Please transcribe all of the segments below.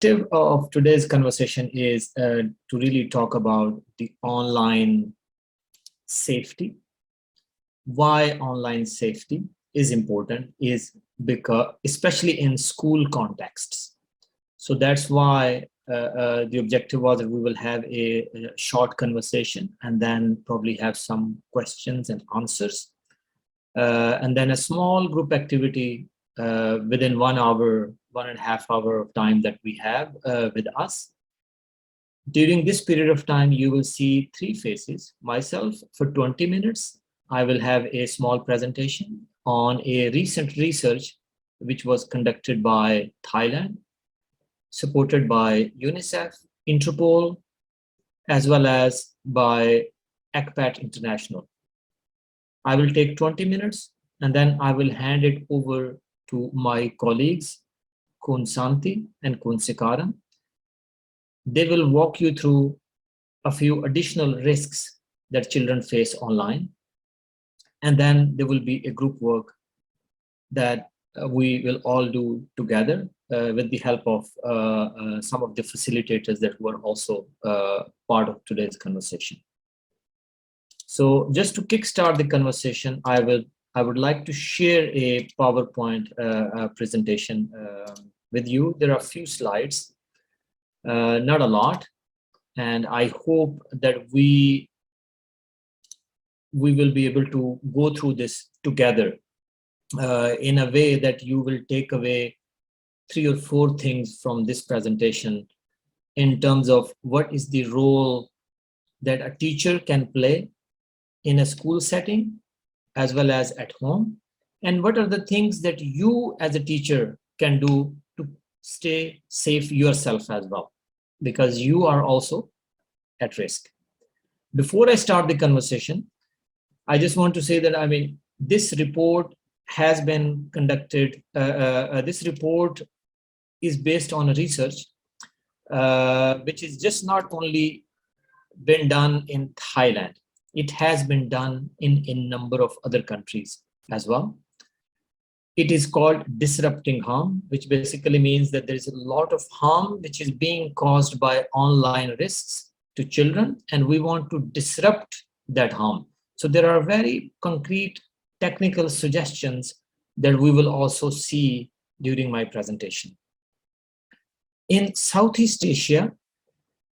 objective of today's conversation is to really talk about the online safety. Why online safety is important is because, especially in school contexts. So that's why the objective was that we will have a short conversation and then probably have some questions and answers. And then a small group activity within 1 hour, 1.5 hour of time that we have with us. During this period of time, you will see 3 faces. Myself, for 20 minutes, I will have a small presentation on a recent research which was conducted by Thailand, supported by UNICEF, Interpol, as well as by ECPAT International. I will take 20 minutes and then I will hand it over to my colleagues, Kun Santi and Kun Sikaran. They will walk you through a few additional risks that children face online. And then there will be a group work that we will all do together with the help of some of the facilitators that were also part of today's conversation. So just to kickstart the conversation, I would like to share a PowerPoint presentation with you. There are a few slides, not a lot, and I hope that we will be able to go through this together in a way that you will take away 3 or 4 things from this presentation in terms of what is the role that a teacher can play in a school setting as well as at home, and what are the things that you as a teacher can do to stay safe yourself as well, because you are also at risk. Before I start the conversation, I just want to say that, this report has been conducted, this report is based on a research which is just not only been done in Thailand, it has been done in a number of other countries as well. It is called disrupting harm, which basically means that there is a lot of harm which is being caused by online risks to children, and we want to disrupt that harm. So there are very concrete technical suggestions that we will also see during my presentation. In Southeast Asia,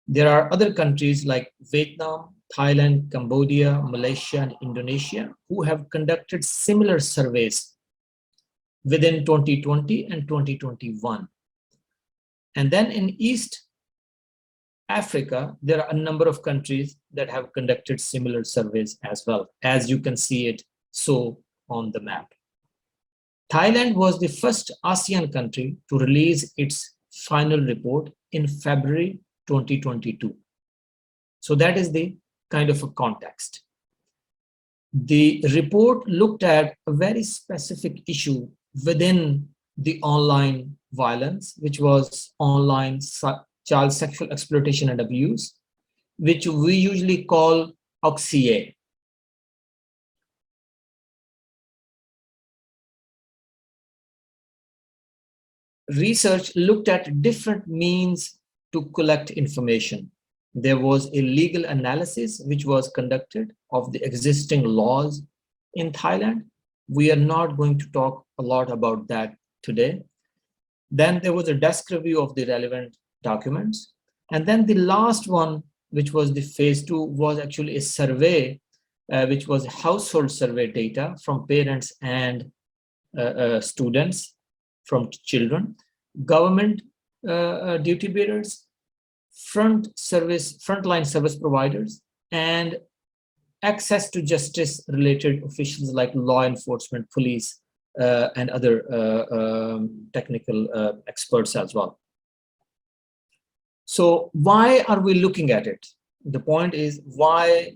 there are other countries like Vietnam, Thailand, Cambodia, Malaysia, and Indonesia who have conducted similar surveys within 2020 and 2021. And then in East Africa, there are a number of countries that have conducted similar surveys as well, as you can see it so on the map. Thailand was the first ASEAN country to release its final report in February 2022. So that is the kind of a context. The report looked at a very specific issue within the online violence, which was online child sexual exploitation and abuse, which we usually call OXIA. Research looked at different means to collect information. There was a legal analysis which was conducted of the existing laws in Thailand. We are not going to talk a lot about that today. Then there was a desk review of the relevant documents. And then the last one, which was the phase 2, was actually a survey, which was household survey data from parents and students, from children, government duty bearers, frontline service providers, and access to justice related officials like law enforcement, police, and other technical experts as well. So why are we looking at it? The point is why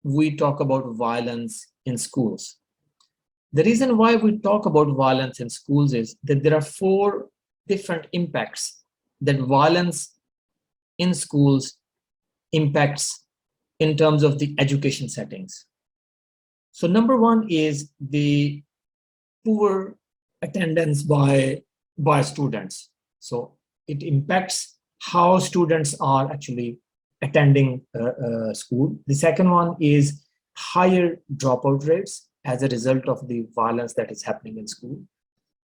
we talk about violence in schools. The reason why we talk about violence in schools is that there are 4 different impacts that violence in schools impacts in terms of the education settings. So number 1 is the poor attendance by students. So it impacts how students are actually attending school. The second one is higher dropout rates as a result of the violence that is happening in school,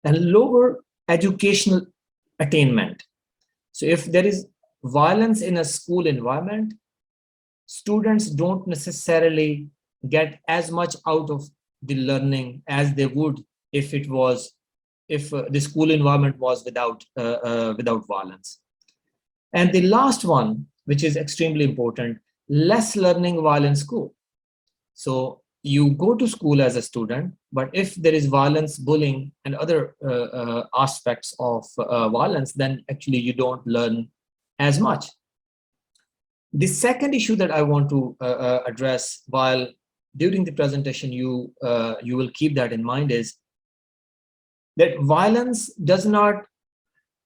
and lower educational attainment. So if there is violence in a school environment, students don't necessarily get as much out of the learning as they would if the school environment was without violence. And the last one, which is extremely important, less learning while in school. So you go to school as a student, but if there is violence, bullying, and other aspects of violence, then actually you don't learn as much. The second issue that I want to address, while during the presentation you will keep that in mind, is that violence does not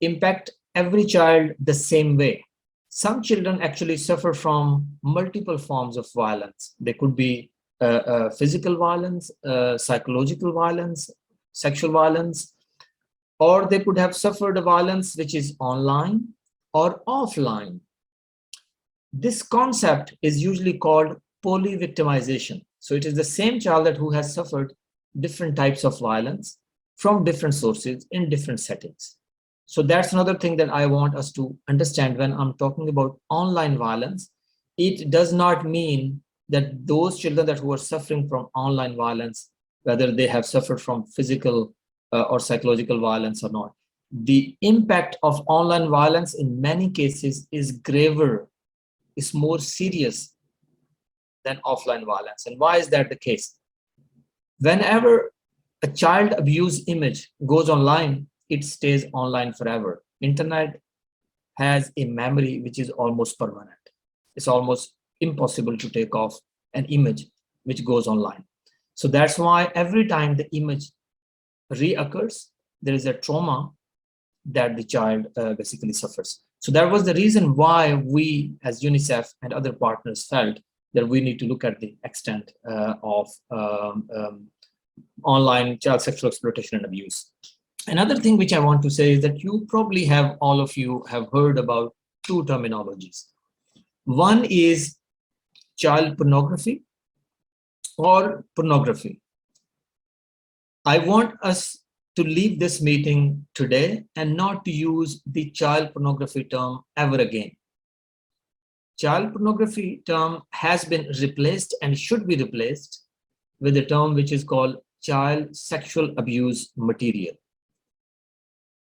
impact every child the same way. Some children actually suffer from multiple forms of violence. They could be physical violence, psychological violence, sexual violence, or they could have suffered a violence which is online or offline. This concept is usually called poly-victimization. So it is the same child who has suffered different types of violence from different sources in different settings. So that's another thing that I want us to understand when I'm talking about online violence. It does not mean that those children who are suffering from online violence, whether they have suffered from physical or psychological violence or not. The impact of online violence in many cases is graver, is more serious than offline violence. And why is that the case? Whenever a child abuse image goes online, it stays online forever. Internet has a memory which is almost permanent. It's almost impossible to take off an image which goes online. So that's why every time the image reoccurs, there is a trauma that the child basically suffers. So that was the reason why we as UNICEF and other partners felt that we need to look at the extent of online child sexual exploitation and abuse. Another thing which I want to say is that you probably have, all of you have heard about two terminologies. One is child pornography or pornography. I want us to leave this meeting today and not to use the child pornography term ever again. Child pornography term has been replaced and should be replaced with a term which is called child sexual abuse material.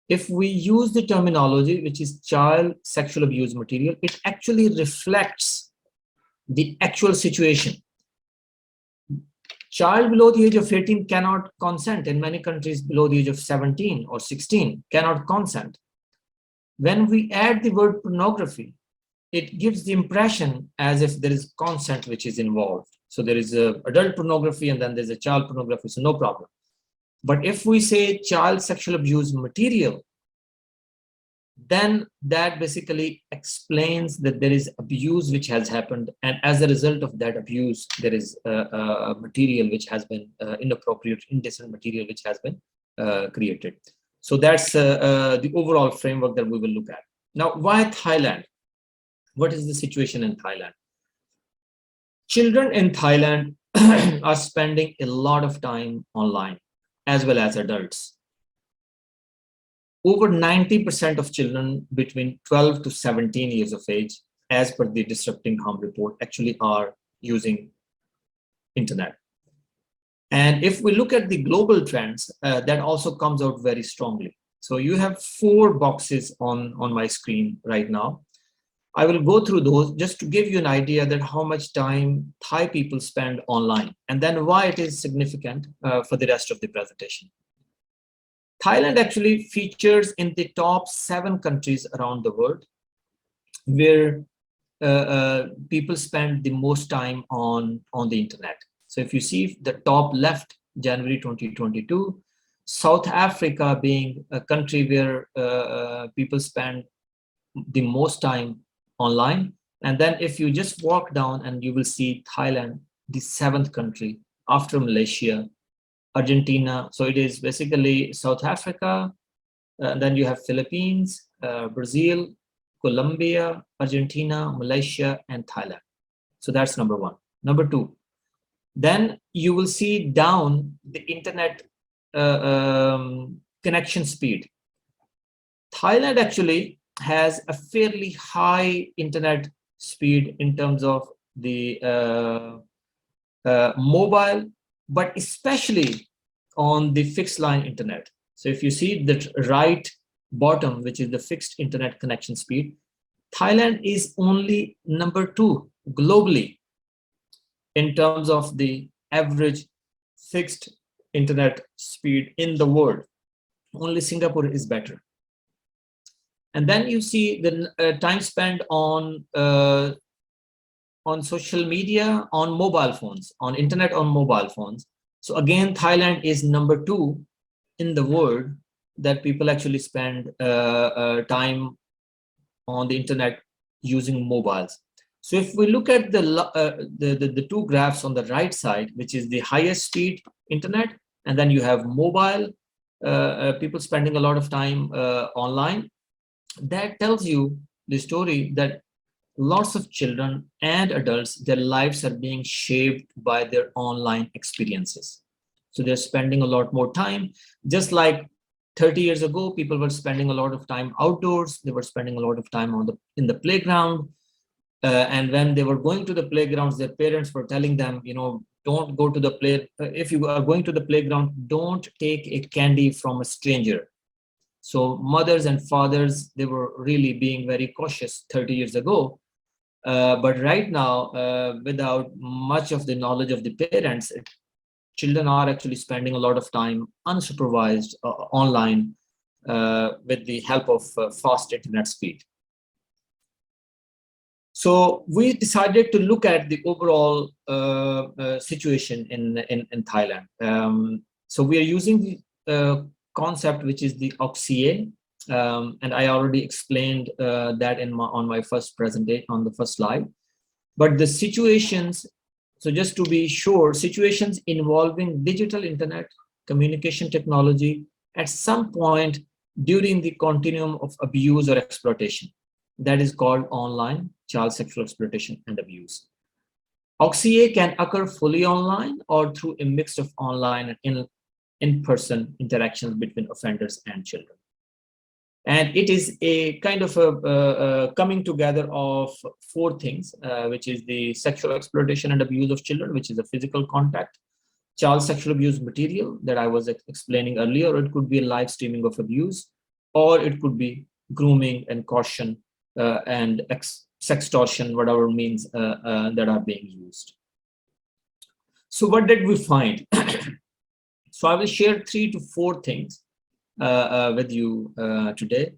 If we use the terminology which is child sexual abuse material, it actually reflects the actual situation. Child below the age of 18 cannot consent. In many countries below the age of 17 or 16 cannot consent. When we add the word pornography, it gives the impression as if there is consent which is involved. So there is adult pornography and then there's a child pornography, so no problem. But if we say child sexual abuse material, then that basically explains that there is abuse which has happened, and as a result of that abuse, there is material which has been inappropriate, indecent material which has been created. So that's the overall framework that we will look at. Now, why Thailand? What is the situation in Thailand? Children in Thailand are spending a lot of time online, as well as adults. Over 90% of children between 12 to 17 years of age, as per the Disrupting Harm report, actually are using internet. And if we look at the global trends, that also comes out very strongly. So you have 4 boxes on my screen right now. I will go through those just to give you an idea that how much time Thai people spend online, and then why it is significant for the rest of the presentation. Thailand actually features in the top 7 countries around the world where people spend the most time on the internet. So if you see the top left, January 2022, South Africa being a country where people spend the most time online. And then if you just walk down and you will see Thailand, the 7th country after Malaysia, Argentina. So it is basically South Africa, then you have Philippines, Brazil, Colombia, Argentina, Malaysia, and Thailand. So that's number one. Number two, then you will see down the internet connection speed. Thailand actually has a fairly high internet speed in terms of the mobile, but especially on the fixed line internet. So if you see the right bottom, which is the fixed internet connection speed, Thailand is only number 2 globally in terms of the average fixed internet speed in the world. Only Singapore is better. And then you see the time spent on social media, on mobile phones, on internet on mobile phones. So again, Thailand is number 2 in the world that people actually spend time on the internet using mobiles. So if we look at the two graphs on the right side, which is the highest speed internet, and then you have mobile, people spending a lot of time online, that tells you the story that lots of children and adults, their lives are being shaped by their online experiences. So they're spending a lot more time, just like 30 years ago, people were spending a lot of time outdoors. They were spending a lot of time in the playground. And when they were going to the playgrounds, their parents were telling them, don't go to the if you are going to the playground, don't take a candy from a stranger. So mothers and fathers, they were really being very cautious 30 years ago. But right now, without much of the knowledge of the parents, children are actually spending a lot of time unsupervised online with the help of fast internet speed. So we decided to look at the overall situation in Thailand. So we are using the concept, which is the OXIA, and I already explained that on my first presentation, on the first slide. But the situations, so just to be sure, situations involving digital internet, communication technology, at some point during the continuum of abuse or exploitation, that is called online child sexual exploitation and abuse. OXIA can occur fully online or through a mix of online and in-person interactions between offenders and children. And it is a kind of a coming together of 4 things, which is the sexual exploitation and abuse of children, which is a physical contact, child sexual abuse material that I was explaining earlier, or it could be a live streaming of abuse, or it could be grooming and coercion and sextortion, whatever means that are being used. So what did we find? So I will share 3 to 4 things with you today.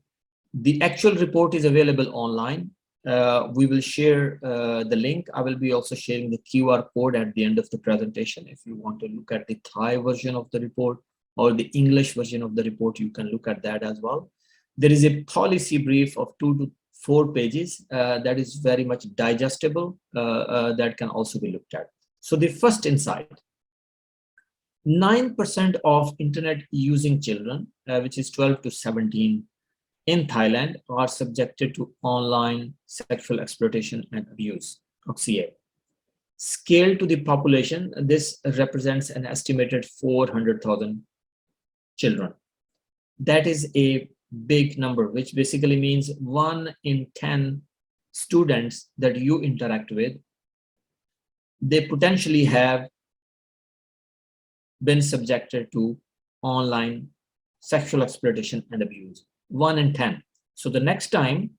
The actual report is available online. We will share the link. I will be also sharing the QR code at the end of the presentation. If you want to look at the Thai version of the report or the English version of the report, you can look at that as well. There is a policy brief of 2 to 4 pages that is very much digestible, that can also be looked at. So the first insight, 9% of internet using children, which is 12 to 17 in Thailand, are subjected to online sexual exploitation and abuse, OXIA. Scaled to the population, this represents an estimated 400,000 children. That is a big number, which basically means 1 in 10 students that you interact with, they potentially have been subjected to online sexual exploitation and abuse. 1 in 10. So the next time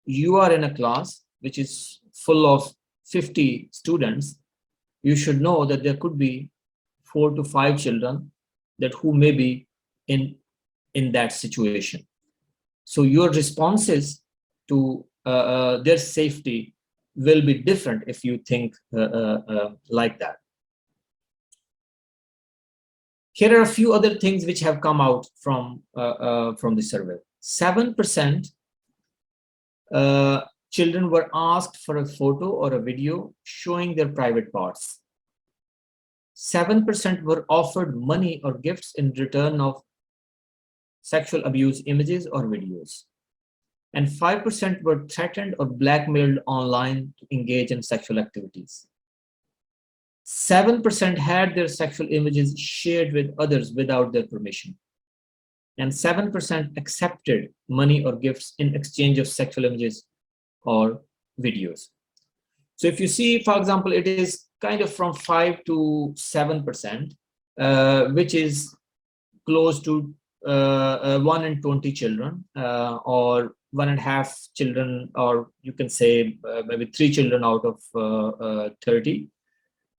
you are in a class which is full of 50 students, you should know that there could be 4 to 5 children that who may be in that situation. So your responses to their safety will be different if you think like that. Here are a few other things which have come out from the survey. 7% children were asked for a photo or a video showing their private parts. 7% were offered money or gifts in return of sexual abuse images or videos. and 5% were threatened or blackmailed online to engage in sexual activities. 7% had their sexual images shared with others without their permission. And 7% accepted money or gifts in exchange of sexual images or videos. So if you see, for example, it is kind of from 5 to 7%, which is close to 1 in 20 children, or 1.5 children, or you can say maybe 3 children out of 30.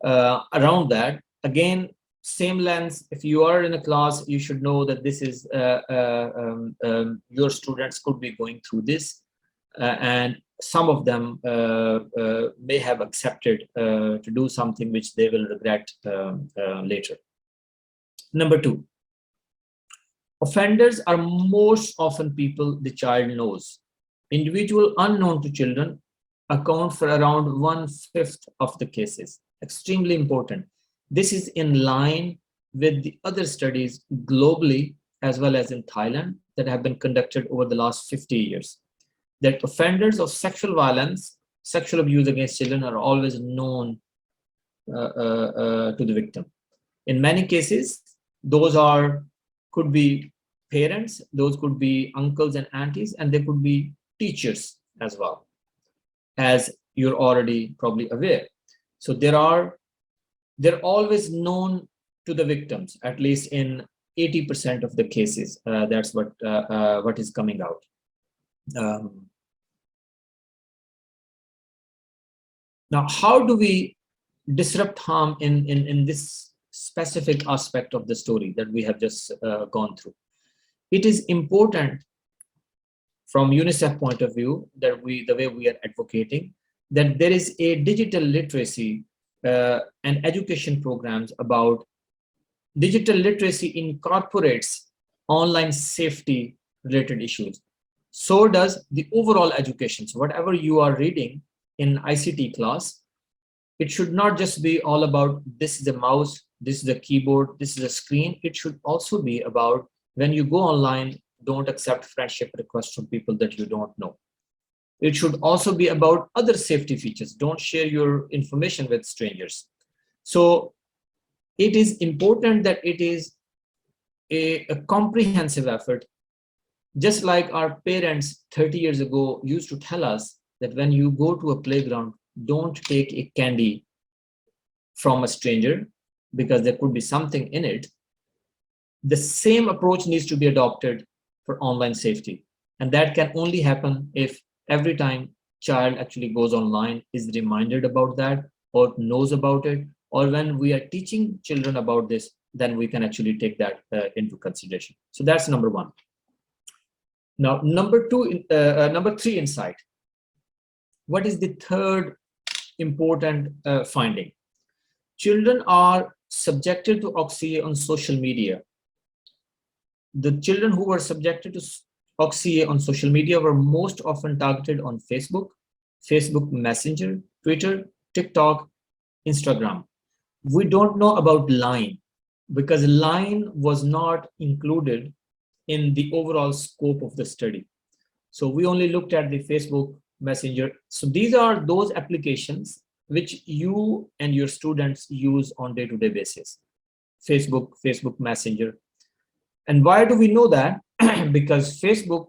Around that, again, same lens. If you are in a class, you should know that this is your students could be going through this, and some of them may have accepted to do something which they will regret later. Number 2, offenders are most often people the child knows. Individual unknown to children account for around 1/5 of the cases. Extremely important. This is in line with the other studies globally as well as in Thailand that have been conducted over the last 50 years. That offenders of sexual violence, sexual abuse against children are always known to the victim. In many cases, those could be parents, those could be uncles and aunties, and they could be teachers as well, as you're already probably aware. So they're always known to the victims, at least in 80% of the cases. That's what is coming out. Now, how do we disrupt harm in this specific aspect of the story that we have just gone through? It is important from UNICEF point of view that the way we are advocating, that there is a digital literacy and education programs about digital literacy incorporates online safety related issues. So does the overall education. So whatever you are reading in ICT class, it should not just be all about this is a mouse, this is a keyboard, this is a screen. It should also be about when you go online, don't accept friendship requests from people that you don't know. It should also be about other safety features. Don't share your information with strangers. So it is important that it is a comprehensive effort. Just like our parents 30 years ago used to tell us that when you go to a playground, don't take a candy from a stranger because there could be something in it. The same approach needs to be adopted for online safety. And that can only happen if every time child actually goes online, is reminded about that or knows about it, or when we are teaching children about this, then we can actually take that into consideration. So that's number 1. Now, number 3 insight. What is the third important finding? Children are subjected to OXCA on social media. The children who were subjected to OXCA on social media were most often targeted on Facebook, Facebook Messenger, Twitter, TikTok, Instagram. We don't know about Line because Line was not included in the overall scope of the study. So we only looked at the Facebook Messenger. So these are those applications which you and your students use on day-to-day basis. Facebook, Facebook Messenger. And why do we know that? Because Facebook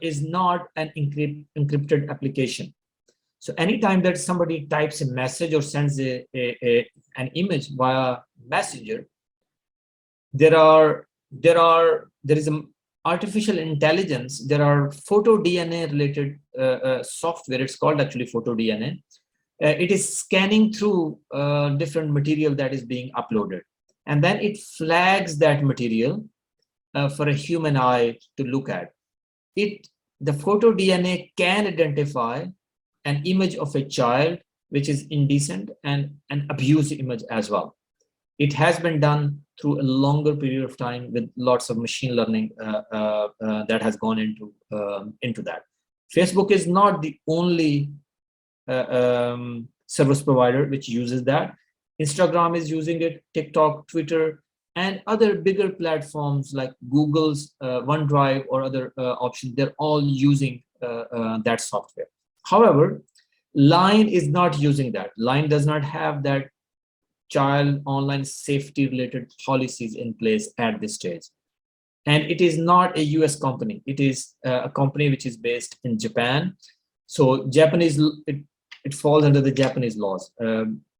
is not an encrypted application. So anytime that somebody types a message or sends an image via Messenger, there is an artificial intelligence. There are photo DNA related software. It's called actually photo DNA. It is scanning through different material that is being uploaded, and then it flags that material for a human eye to look at. The photo DNA can identify an image of a child which is indecent and an abused image as well. It has been done through a longer period of time with lots of machine learning that has gone into that. Facebook is not the only service provider which uses that. Instagram is using it, TikTok, Twitter, and other bigger platforms like Google's OneDrive or other options, they're all using that software. However, Line is not using that. Line does not have that child online safety related policies in place at this stage. And it is not a US company. It is a company which is based in Japan. So Japanese, it falls under the Japanese laws.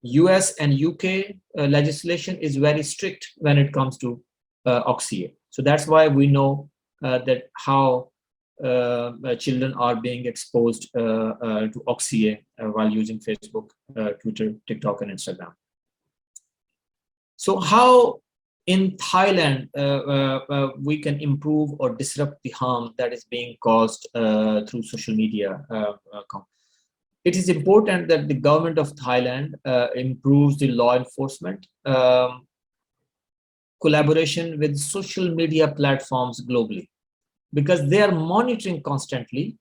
US and UK legislation is very strict when it comes to OXIA. So that's why we know that how children are being exposed to OXIA while using Facebook, Twitter, TikTok, and Instagram. So how in Thailand we can improve or disrupt the harm that is being caused through social media? It is important that the government of Thailand improves the law enforcement collaboration with social media platforms globally, because they are monitoring constantly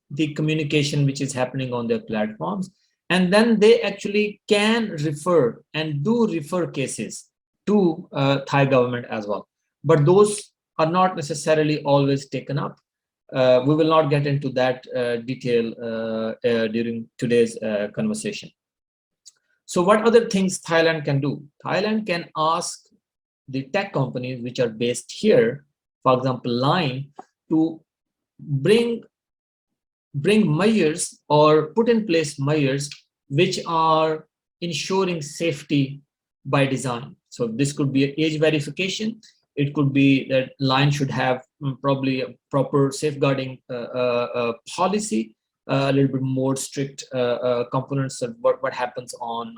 the communication which is happening on their platforms, and then they actually can refer and do refer cases to Thai government as well. But those are not necessarily always taken up. We will not get into that detail during today's conversation. So what other things Thailand can do? Thailand can ask the tech companies which are based here, for example, Line, to bring measures or put in place measures which are ensuring safety by design. So this could be an age verification. It could be that Line should have probably a proper safeguarding policy, a little bit more strict components of what happens on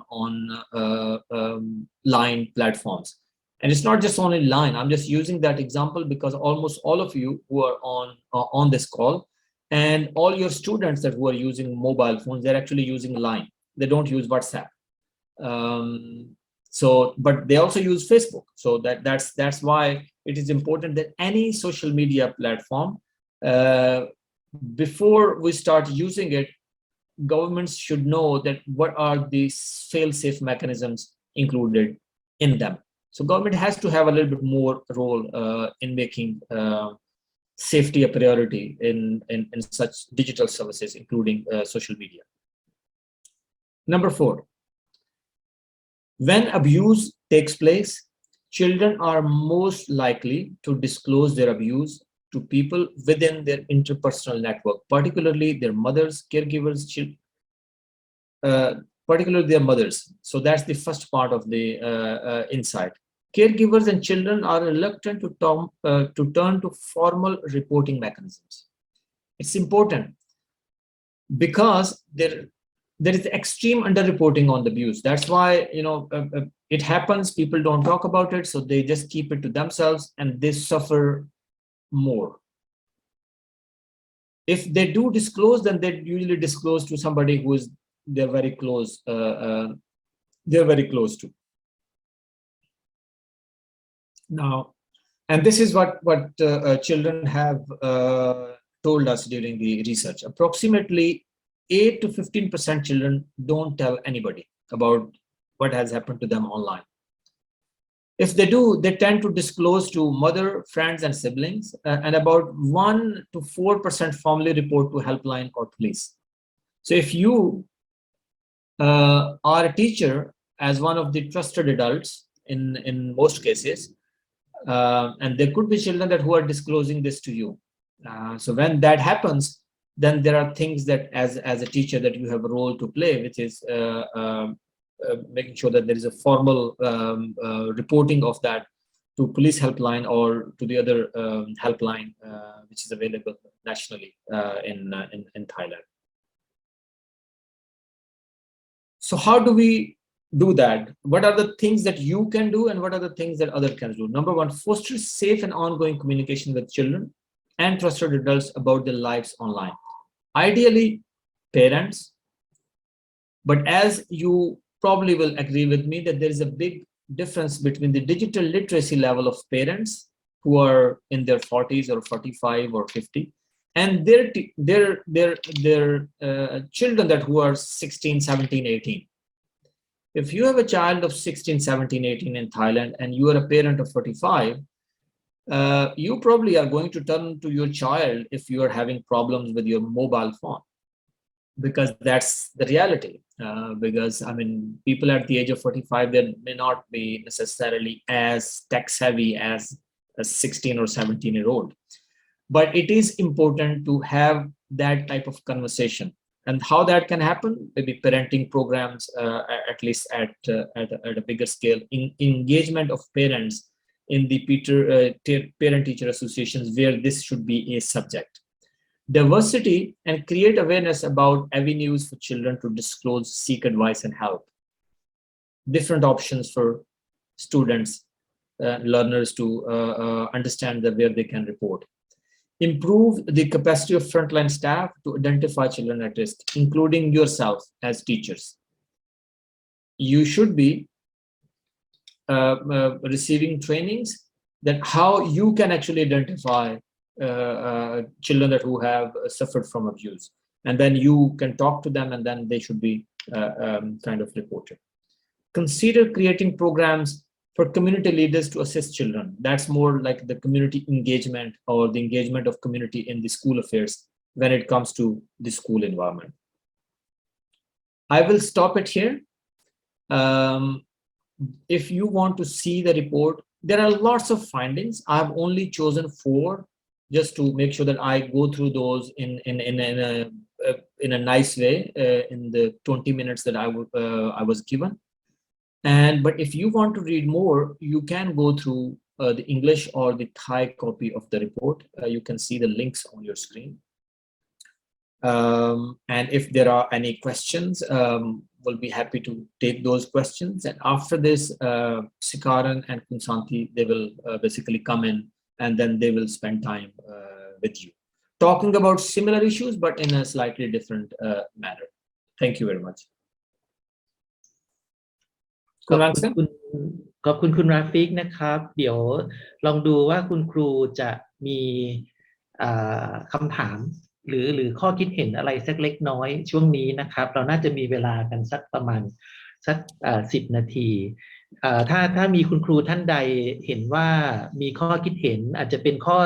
Line platforms. And it's not just only Line. I'm just using that example because almost all of you who are on this call and all your students that who are using mobile phones, they're actually using Line. They don't use WhatsApp. But they also use Facebook. So that's why it is important that any social media platform, before we start using it, governments should know that what are the fail-safe mechanisms included in them. So government has to have a little bit more role in making safety a priority in such digital services, including social media. Number 4. When abuse takes place, children are most likely to disclose their abuse to people within their interpersonal network, particularly their mothers, caregivers, particularly their mothers. So that's the first part of the insight. Caregivers and children are reluctant to turn to formal reporting mechanisms. It's important because there is extreme underreporting on the abuse. That's why it happens. People don't talk about it, so they just keep it to themselves, and they suffer more. If they do disclose, then they usually disclose to somebody who is they're very close. They're very close to. Now, and this is what children have told us during the research. Approximately 8 to 15% children don't tell anybody about what has happened to them online. If they do, they tend to disclose to mother, friends, and siblings, and about 1 to 4% formally report to helpline or police. So if you are a teacher as one of the trusted adults in most cases, and there could be children who are disclosing this to you. So when that happens, then there are things that as a teacher that you have a role to play, which is making sure that there is a formal reporting of that to police helpline or to the other helpline which is available nationally in Thailand. So how do we do that? What are the things that you can do and what are the things that others can do? Number 1, foster safe and ongoing communication with children and trusted adults about their lives online. Ideally, parents, but as you probably will agree with me that there is a big difference between the digital literacy level of parents who are in their 40s or 45 or 50 and their children who are 16, 17, 18. If you have a child of 16, 17, 18 in Thailand, and you are a parent of 45, you probably are going to turn to your child if you are having problems with your mobile phone, because that's the reality. Because I mean, people at the age of 45, they may not be necessarily as tech savvy as a 16 or 17-year-old. But it is important to have that type of conversation. And how that can happen, maybe parenting programs, at least at a bigger scale, in engagement of parents in the parent-teacher associations where this should be a subject. Diversity and create awareness about avenues for children to disclose, seek advice and help. Different options for students, learners to understand where they can report. Improve the capacity of frontline staff to identify children at risk, including yourself as teachers. You should be receiving trainings that how you can actually identify children that who have suffered from abuse, and then you can talk to them, and then they should be kind of reported. Consider creating programs for community leaders to assist children. That's more like the community engagement or the engagement of community in the school affairs when it comes to the school environment. I will stop it here. If you want to see the report, there are lots of findings. I've only chosen 4 just to make sure that I go through those in a nice way in the 20 minutes that I was given. But if you want to read more, you can go through the English or the Thai copy of the report. You can see the links on your screen. And if there are any questions, we'll be happy to take those questions. And after this, Sikaran and Kunsanti, they will basically come in, and then they will spend time with you, talking about similar issues, but in a slightly different manner. Thank you very much. ขอบคุณคุณราฟิกนะครับเดี๋ยวลองดูว่าคุณครูจะมีคำถามหรือข้อคิดเห็นอะไรสักเล็กน้อยช่วงนี้นะครับเราน่าจะมีเวลากันสักประมาณสัก10 นาทีถ้ามีคุณครูท่านใดเห็นว่ามีข้อคิดเห็นอาจจะเป็นข้อ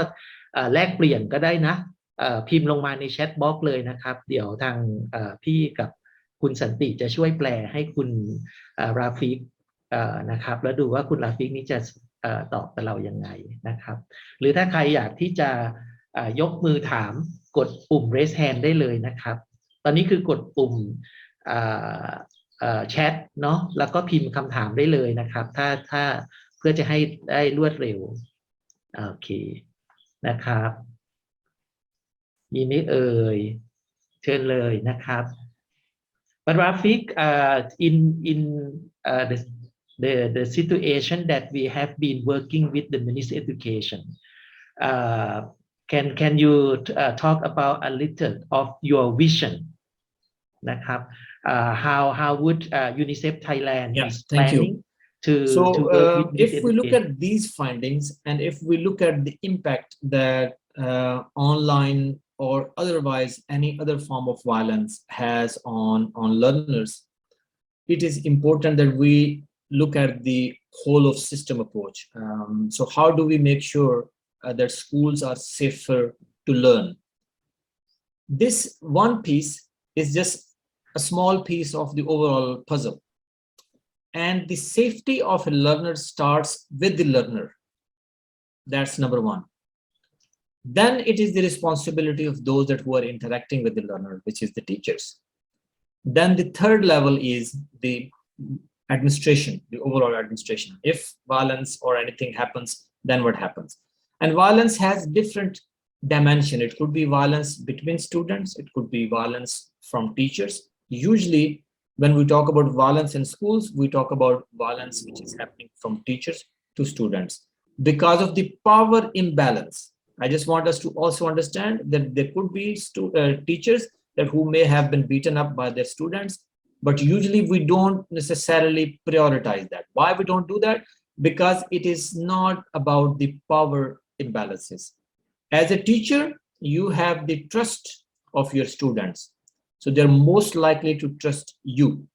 แลกเปลี่ยนก็ได้นะพิมพ์ลงมาในแชทบ็อกซ์เลยนะครับเดี๋ยวทางพี่กับคุณสันติจะช่วยแปลให้คุณราฟิกนะครับแล้วดูว่าคุณราฟิกนี้จะตอบกับเรายังไงนะครับหรือถ้าใครอยากที่จะยกมือถามกดปุ่ม raise hand ได้เลยนะครับตอนนี้คือกดปุ่มแชทเนาะแล้วก็พิมพ์คำถามได้เลยนะครับถ้าเพื่อจะให้ได้รวดเร็วโอเคนะครับมีไหมเอ่ยเชิญเลยนะครับ But Rafiq, in the situation that we have been working with the Ministry of Education, can you talk about a little of your vision? นะครับ how would UNICEF Thailand is planning to work with if we look at these findings, and if we look at the impact that online or otherwise any other form of violence has on learners, it is important that we look at the whole of system approach. So how do we make sure that schools are safer to learn? This one piece is just a small piece of the overall puzzle. And the safety of a learner starts with the learner. That's number one. Then it is the responsibility of those that who are interacting with the learner, which is the teachers. Then the third level is the administration, the overall administration. If violence or anything happens, then what happens? And violence has different dimension. It could be violence between students. It could be violence from teachers. Usually, when we talk about violence in schools, we talk about violence which is happening from teachers to students. Because of the power imbalance, I just want us to also understand that there could be teachers that who may have been beaten up by their students, but usually we don't necessarily prioritize that. Why we don't do that? Because it is not about the power imbalances. As a teacher, you have the trust of your students. So they're most likely to trust you.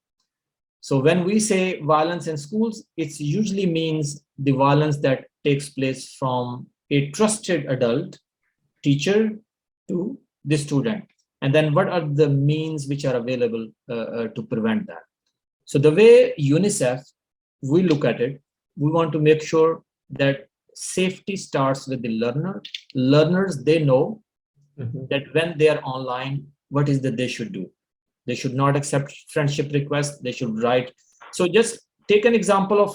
So when we say violence in schools, it usually means the violence that takes place from a trusted adult, teacher, to the student. And then what are the means which are available to prevent that? So the way UNICEF, we look at it, we want to make sure that safety starts with the learner. Learners, they know that when they are online, what is that they should do. They should not accept friendship requests. They should write. So just take an example of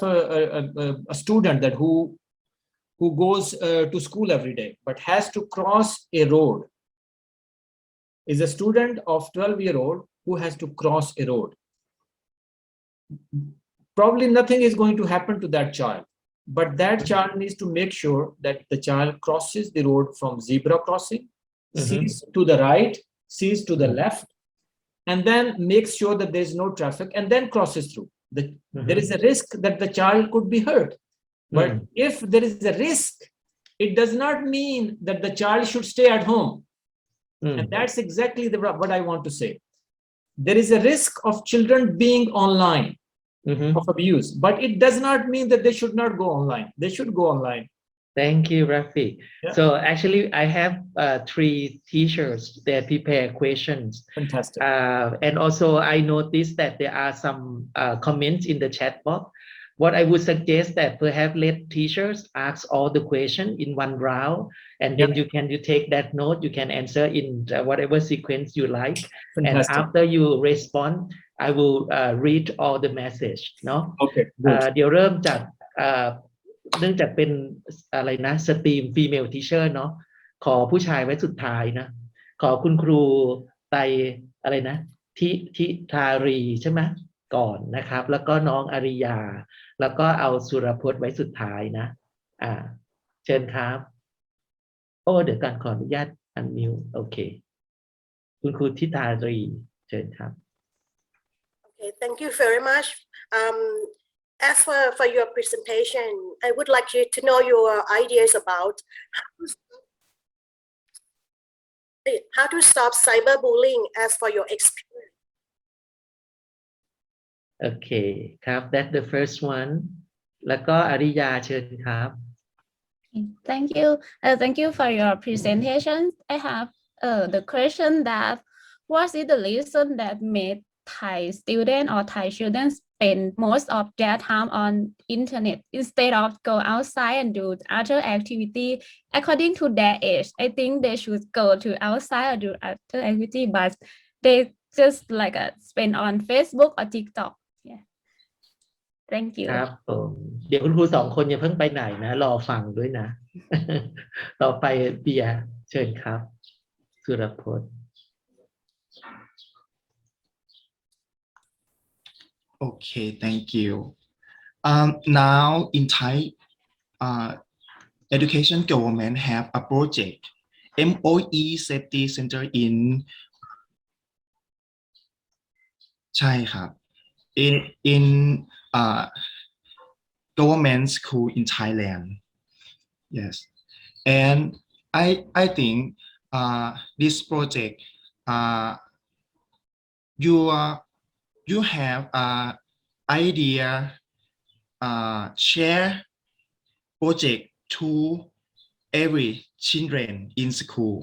a student that who goes to school every day, but has to cross a road, is a student of 12-year-old who has to cross a road. Probably nothing is going to happen to that child, but that child needs to make sure that the child crosses the road from zebra crossing, sees to the right, sees to the left, and then makes sure that there is no traffic and then crosses through. There is a risk that the child could be hurt. But if there is a risk, it does not mean that the child should stay at home. And that's exactly what I want to say. There is a risk of children being online, of abuse, but it does not mean that they should not go online. They should go online. Thank you, Rafiq. Yeah. So actually, I have 3 teachers that prepare questions. Fantastic. And also, I noticed that there are some comments in the chat box. What I would suggest that perhaps let teachers ask all the questions in one round, and then you take that note. You can answer in whatever sequence you like. Fantastic. And after you respond, I will read all the message. No? Okay. Good. เดี๋ยวเริ่มจากเนื่องจากเป็นอะไรนะสตรีม female teacher เนาะขอผู้ชายไว้สุดท้ายนะขอคุณครูไตอะไรนะทิธารีใช่ไหมก่อนนะครับแล้วก็น้องอาริยาแล้วก็เอาสุรพจน์ไว้สุดท้ายนะเชิญครับโอ้เดี๋ยวกันขออนุญาตอันมิวโอเคคุณครูทิธารีเชิญครับ Okay, thank you very much. As for your presentation, I would like you to know your ideas about how to stop cyberbullying as for your experience. Okay ครับ that's the first one แล้วก็อาริยาเชิญครับ Thank you. Thank you for your presentation. I have the question that what is the reason that made Thai students or Thai children spend most of their time on internet instead of go outside and do other activity according to their age? I think they should go to outside or do other activity, but they just like spend on Facebook or TikTok. Yeah. Thank you. ครับผมเดี๋ยวคุณครู2 คนอย่าเพิ่งไปไหนนะรอฟังด้วยนะ ต่อไปเบียร์เชิญครับสุรพจน์ Okay, thank you. Now in Thai, education government have a project, MOE Safety Center in ใช่ครับ in government school in Thailand. Yes, and I think this project you have idea share project to every children in school.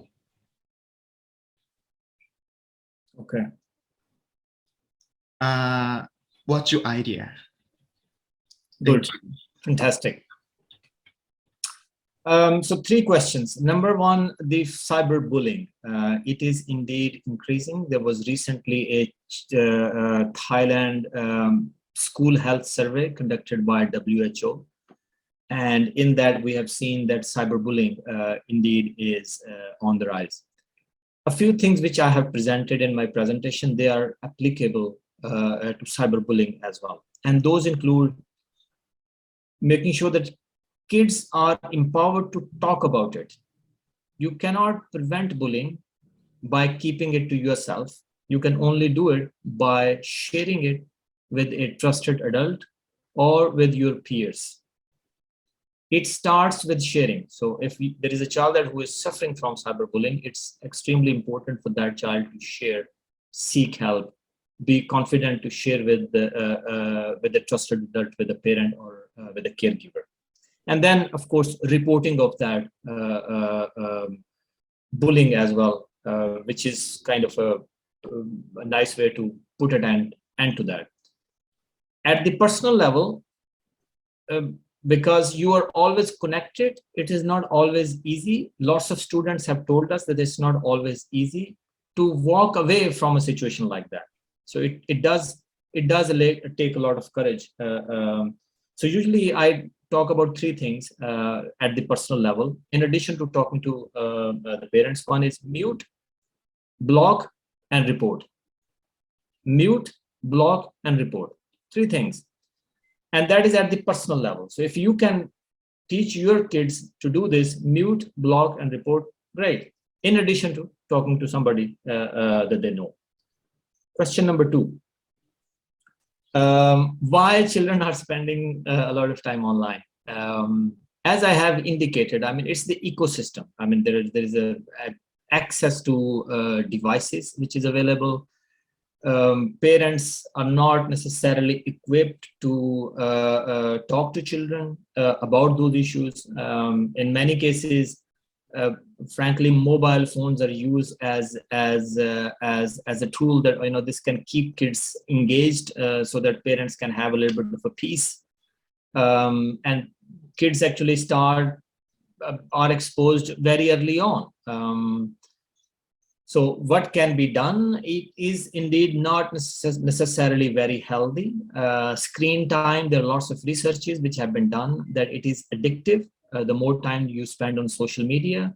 Okay. What's your idea? Good. Fantastic. So 3 questions. Number 1, the cyberbullying. It is indeed increasing. There was recently a Thailand school health survey conducted by WHO. And in that, we have seen that cyberbullying indeed is on the rise. A few things which I have presented in my presentation, they are applicable to cyberbullying as well. And those include making sure that kids are empowered to talk about it. You cannot prevent bullying by keeping it to yourself. You can only do it by sharing it with a trusted adult or with your peers. It starts with sharing. So if there is a child who is suffering from cyberbullying, it's extremely important for that child to share, seek help, be confident to share with the trusted adult, with the parent, or with the caregiver. And then, of course, reporting of that bullying as well, which is kind of a nice way to put an end to that. At the personal level, because you are always connected, it is not always easy. Lots of students have told us that it's not always easy to walk away from a situation like that. So it does take a lot of courage. So usually I talk about three things at the personal level. In addition to talking to the parents, one is mute, block, and report. Mute, block, and report. Three things. And that is at the personal level. So if you can teach your kids to do this, mute, block, and report, great. In addition to talking to somebody that they know. Question number 2. Why children are spending a lot of time online? As I have indicated, I mean, it's the ecosystem. I mean, there is a access to devices which is available. Parents are not necessarily equipped to talk to children about those issues. In many cases, frankly, mobile phones are used as a tool that, this can keep kids engaged, so that parents can have a little bit of a peace. And kids actually are exposed very early on. So what can be done? It is indeed not necessarily very healthy. Screen time, there are lots of researches which have been done that it is addictive. The more time you spend on social media,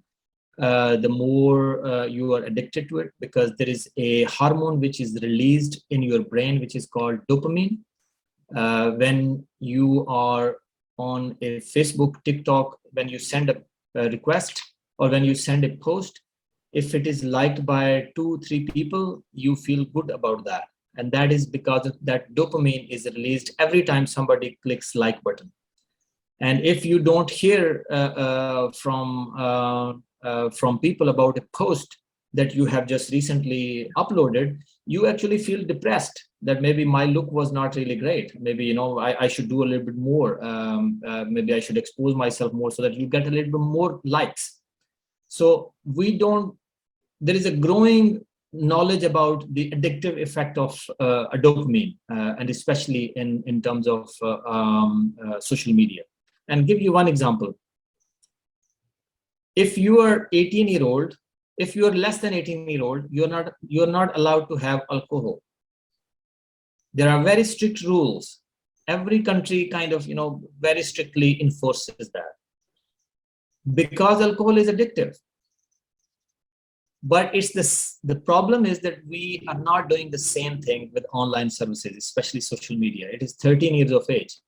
the more you are addicted to it, because there is a hormone which is released in your brain, which is called dopamine. When you are on a Facebook, TikTok, when you send a request or when you send a post, if it is liked by 2-3 people, you feel good about that. And that is because of that dopamine is released every time somebody clicks like button. And if you don't hear from people about a post that you have just recently uploaded, you actually feel depressed that maybe my look was not really great. Maybe, I should do a little bit more. Maybe I should expose myself more, so that you get a little bit more likes. So there is a growing knowledge about the addictive effect of dopamine, and especially in terms of social media. And give you one example. If you are 18-year-old, if you are less than 18-year-old, you're not allowed to have alcohol. There are very strict rules. Every country kind of, very strictly enforces that, because alcohol is addictive. But the problem is that we are not doing the same thing with online services, especially social media. It is 13 years of age.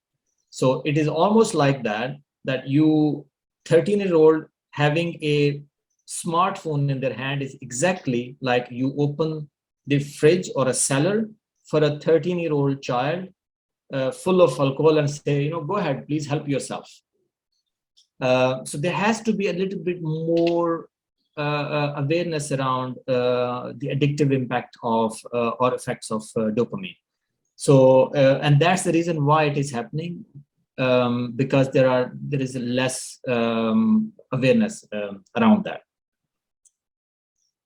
So it is almost like that you 13-year-old having a smartphone in their hand is exactly like you open the fridge or a cellar for a 13-year-old child full of alcohol and say, go ahead, please help yourself. So there has to be a little bit more awareness around the addictive impact of or effects of dopamine. So and that's the reason why it is happening, because there is less awareness around that.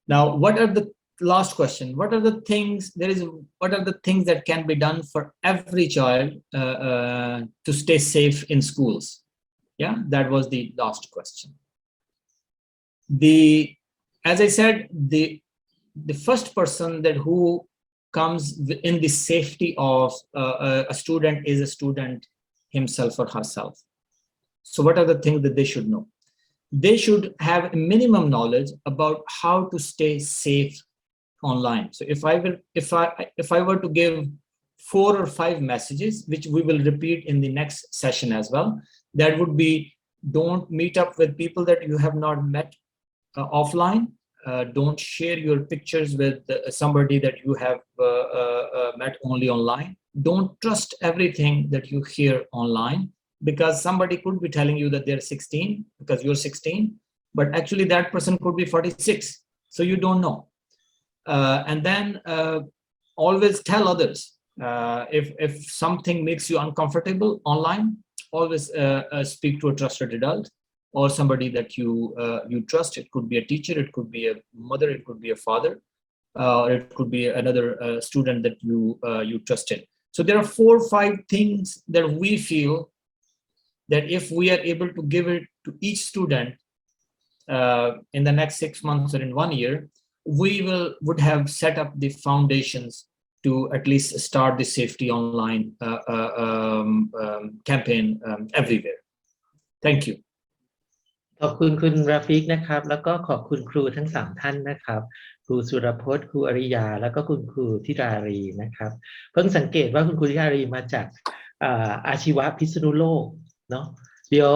Now, what are the last question? What are the things that can be done for every child to stay safe in schools? Yeah, that was the last question. As I said, the first person who comes in the safety of a student is a student himself or herself. So what are the things that they should know? They should have a minimum knowledge about how to stay safe online. So if I were to give 4 or 5 messages, which we will repeat in the next session as well, that would be: don't meet up with people that you have not met offline. Don't share your pictures with somebody that you have met only online. Don't trust everything that you hear online, because somebody could be telling you that they're 16 because you're 16, but actually that person could be 46. So you don't know. And then always tell others. If something makes you uncomfortable online, always speak to a trusted adult or somebody that you trust. It could be a teacher, it could be a mother, it could be a father, or it could be another student that you trusted. So there are 4 or 5 things that we feel that if we are able to give it to each student in the next 6 months or in 1 year, we would have set up the foundations to at least start the safety online campaign everywhere. Thank you. ขอบคุณคุณราฟิกนะครับแล้วก็ขอบคุณครูทั้ง3ท่านนะครับครูสุรพจน์ครูอริยาแล้วก็คุณครูธิรารีนะครับเพิ่งสังเกตว่าคุณครูธิรารีมาจากอาชีวะพิษณุโลกเนาะเดี๋ย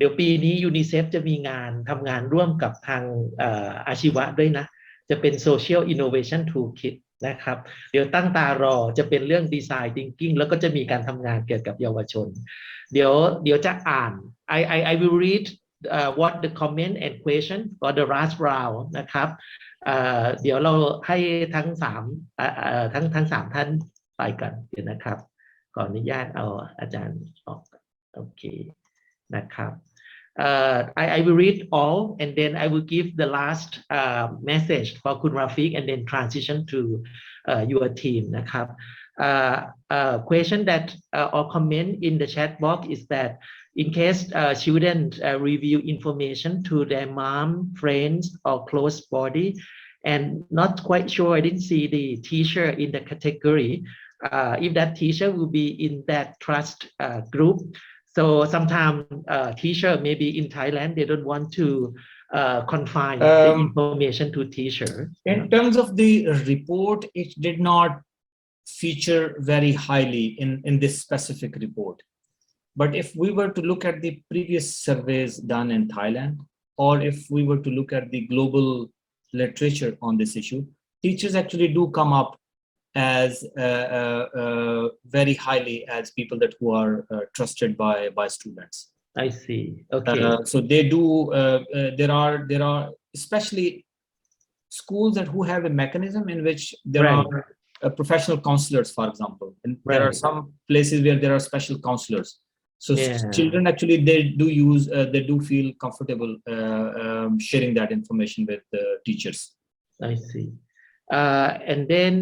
วปีนี้ UNICEF จะมีงานทำงานร่วมกับทางอาชีวะด้วยนะจะเป็น Social Innovation Toolkit นะครับเดี๋ยวตั้งตารอจะเป็นเรื่อง Design Thinking แล้วก็จะมีการทำงานเกี่ยวกับเยาวชนเดี๋ยวจะอ่าน I will read what the comment and question for the last round นะครับเดี๋ยวเราให้ทั้ง3ท่านไปกันเดี๋ยวนะครับขออนุญาตเอาอาจารย์ออกโอเคนะครับI will read all and then I will give the last message for คุณ Rafiq and then transition to your team นะครับ question that or comment in the chat box is that in case children review information to their mom, friends or close body and not quite sure, I didn't see the teacher in the category, if that teacher will be in that trust group. So sometimes teacher maybe in Thailand, they don't want to confine the information to teacher. In terms of the report, it did not feature very highly in this specific report. But if we were to look at the previous surveys done in Thailand, or if we were to look at the global literature on this issue, teachers actually do come up as very highly as people that who are trusted by students. I see. Okay. So they do. There are especially schools that who have a mechanism in which there Right. are professional counselors, for example, and Right. there are some places where there are special counselors. So Yeah. children actually they do feel comfortable sharing that information with the teachers. I see. And then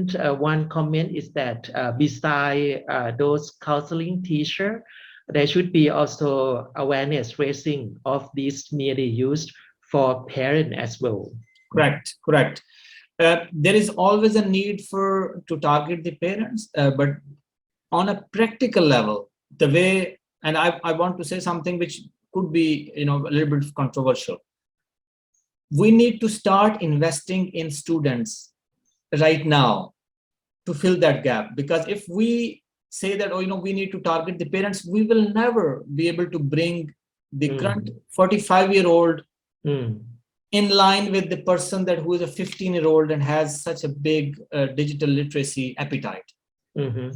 one comment is that beside those counseling teacher, there should be also awareness raising of this media used for parent as well. Correct. There is always a need to target the parents, but on a practical level, the way, and I want to say something which could be a little bit controversial. We need to start investing in students right now to fill that gap, because if we say that we need to target the parents, we will never be able to bring the current 45-year-old in line with the person that who is a 15-year-old and has such a big digital literacy appetite.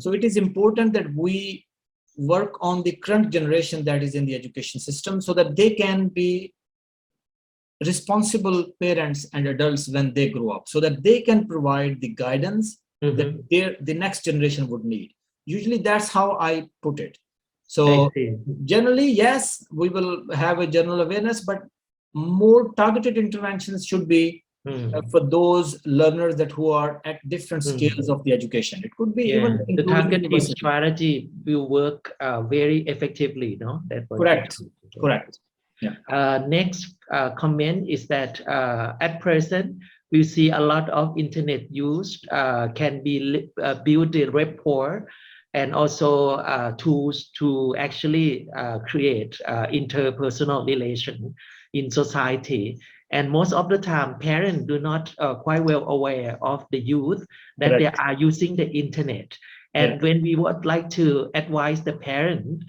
So it is important that we work on the current generation that is in the education system so that they can be responsible parents and adults when they grow up, so that they can provide the guidance that the next generation would need. Usually that's how I put it. So generally, yes, we will have a general awareness, but more targeted interventions should be for those learners that who are at different scales of the education. It could be even the targeted strategy will work very effectively, no? Correct. Yeah. Next comment is that at present we see a lot of internet use can be build the rapport and also tools to actually create interpersonal relation in society. And most of the time, parents do not quite well aware of the youth that they are using the internet. And when we would like to advise the parent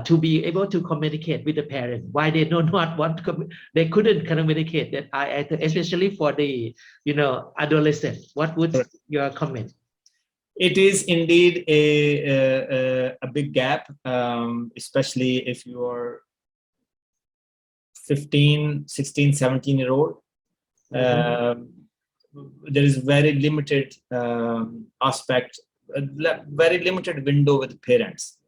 to be able to communicate with the parent, why they do not want to, they couldn't communicate that, especially for the adolescent. What would your comment? It is indeed a big gap, especially if you are 15, 16, 17-year-old. there is very limited aspect, very limited window with parents.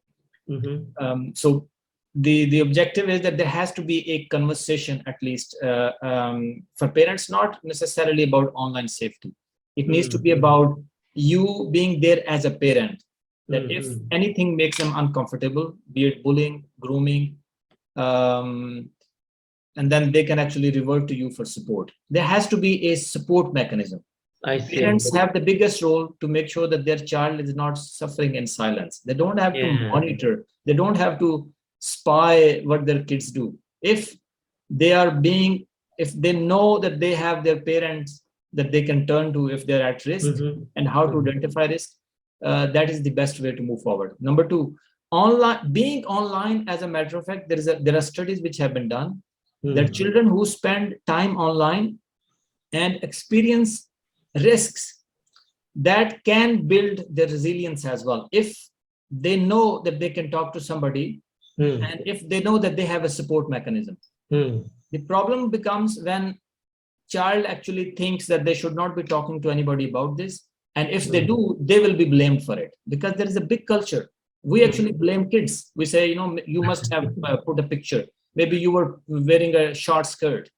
So the objective is that there has to be a conversation, at least for parents, not necessarily about online safety. It needs to be about you being there as a parent, that if anything makes them uncomfortable, be it bullying, grooming, and then they can actually revert to you for support. There has to be a support mechanism. I see. Parents have the biggest role to make sure that their child is not suffering in silence. They don't have to monitor. They don't have to spy what their kids do. If they know that they have their parents that they can turn to if they're at risk, and how to identify risk, that is the best way to move forward. Number two, being online, as a matter of fact, there are studies which have been done that children who spend time online and experience risks, that can build their resilience as well. If they know that they can talk to somebody, and if they know that they have a support mechanism. The problem becomes when child actually thinks that they should not be talking to anybody about this, and if they do, they will be blamed for it, because there is a big culture. We actually blame kids. We say, you must have put a picture. Maybe you were wearing a short skirt.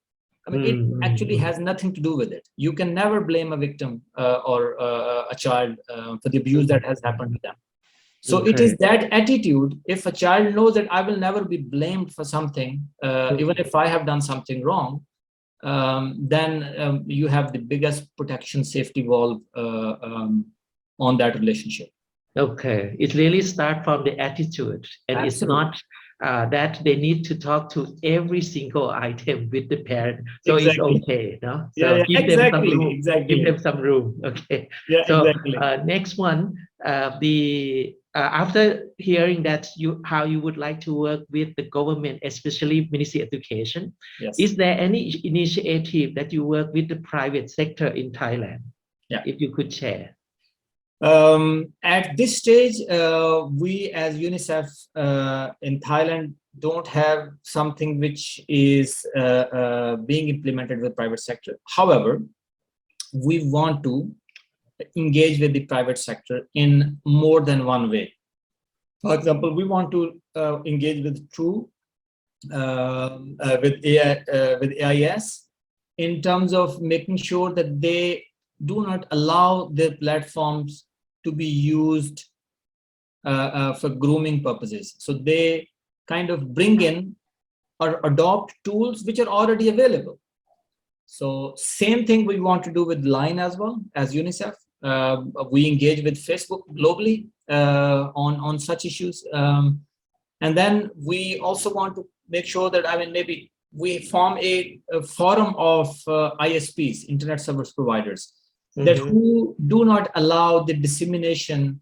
I mean, it actually has nothing to do with it. You can never blame a victim or a child for the abuse that has happened to them. So it is that attitude. If a child knows that I will never be blamed for something, even if I have done something wrong, then you have the biggest protection safety valve on that relationship. Okay, it really starts from the attitude, and Absolutely. it's not that they need to talk to every single item with the parent. So it's okay, no? So give them some room. Give them some room. Okay. So next one, after hearing that how you would like to work with the government, especially Ministry of Education, is there any initiative that you work with the private sector in Thailand? If you could share. At this stage, we as UNICEF in Thailand don't have something which is being implemented with private sector. However, we want to engage with the private sector in more than one way. For example, we want to engage with True, with AIS, in terms of making sure that they do not allow their platforms to be used for grooming purposes. So they kind of bring in or adopt tools which are already available. So same thing we want to do with Line as well as UNICEF. We engage with Facebook globally on such issues. And then we also want to make sure that, maybe we form a forum of ISPs, Internet Service Providers, that who do not allow the dissemination,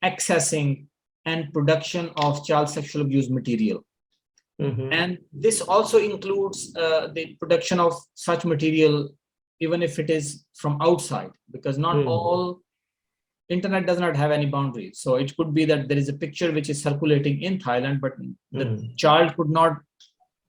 accessing, and production of child sexual abuse material. And this also includes the production of such material, even if it is from outside, because not all internet does not have any boundaries. So it could be that there is a picture which is circulating in Thailand, but the child could not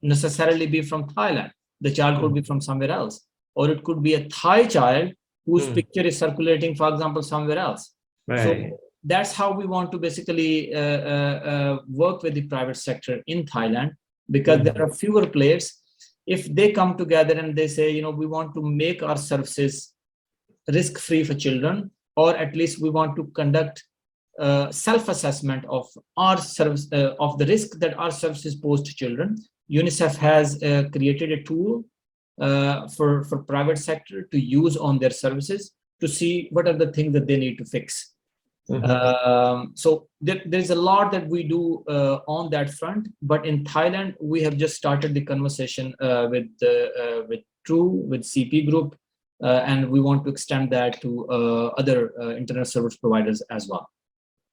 necessarily be from Thailand. The child could be from somewhere else, or it could be a Thai child whose picture is circulating, for example, somewhere else. So that's how we want to basically work with the private sector in Thailand, because there are fewer players. If they come together and they say, we want to make our services risk-free for children, or at least we want to conduct self-assessment of our service, of the risk that our services pose to children. UNICEF has created a tool for private sector to use on their services to see what are the things that they need to fix. So there's a lot that we do on that front, but in Thailand, we have just started the conversation with True, with CP Group, and we want to extend that to other internet service providers as well.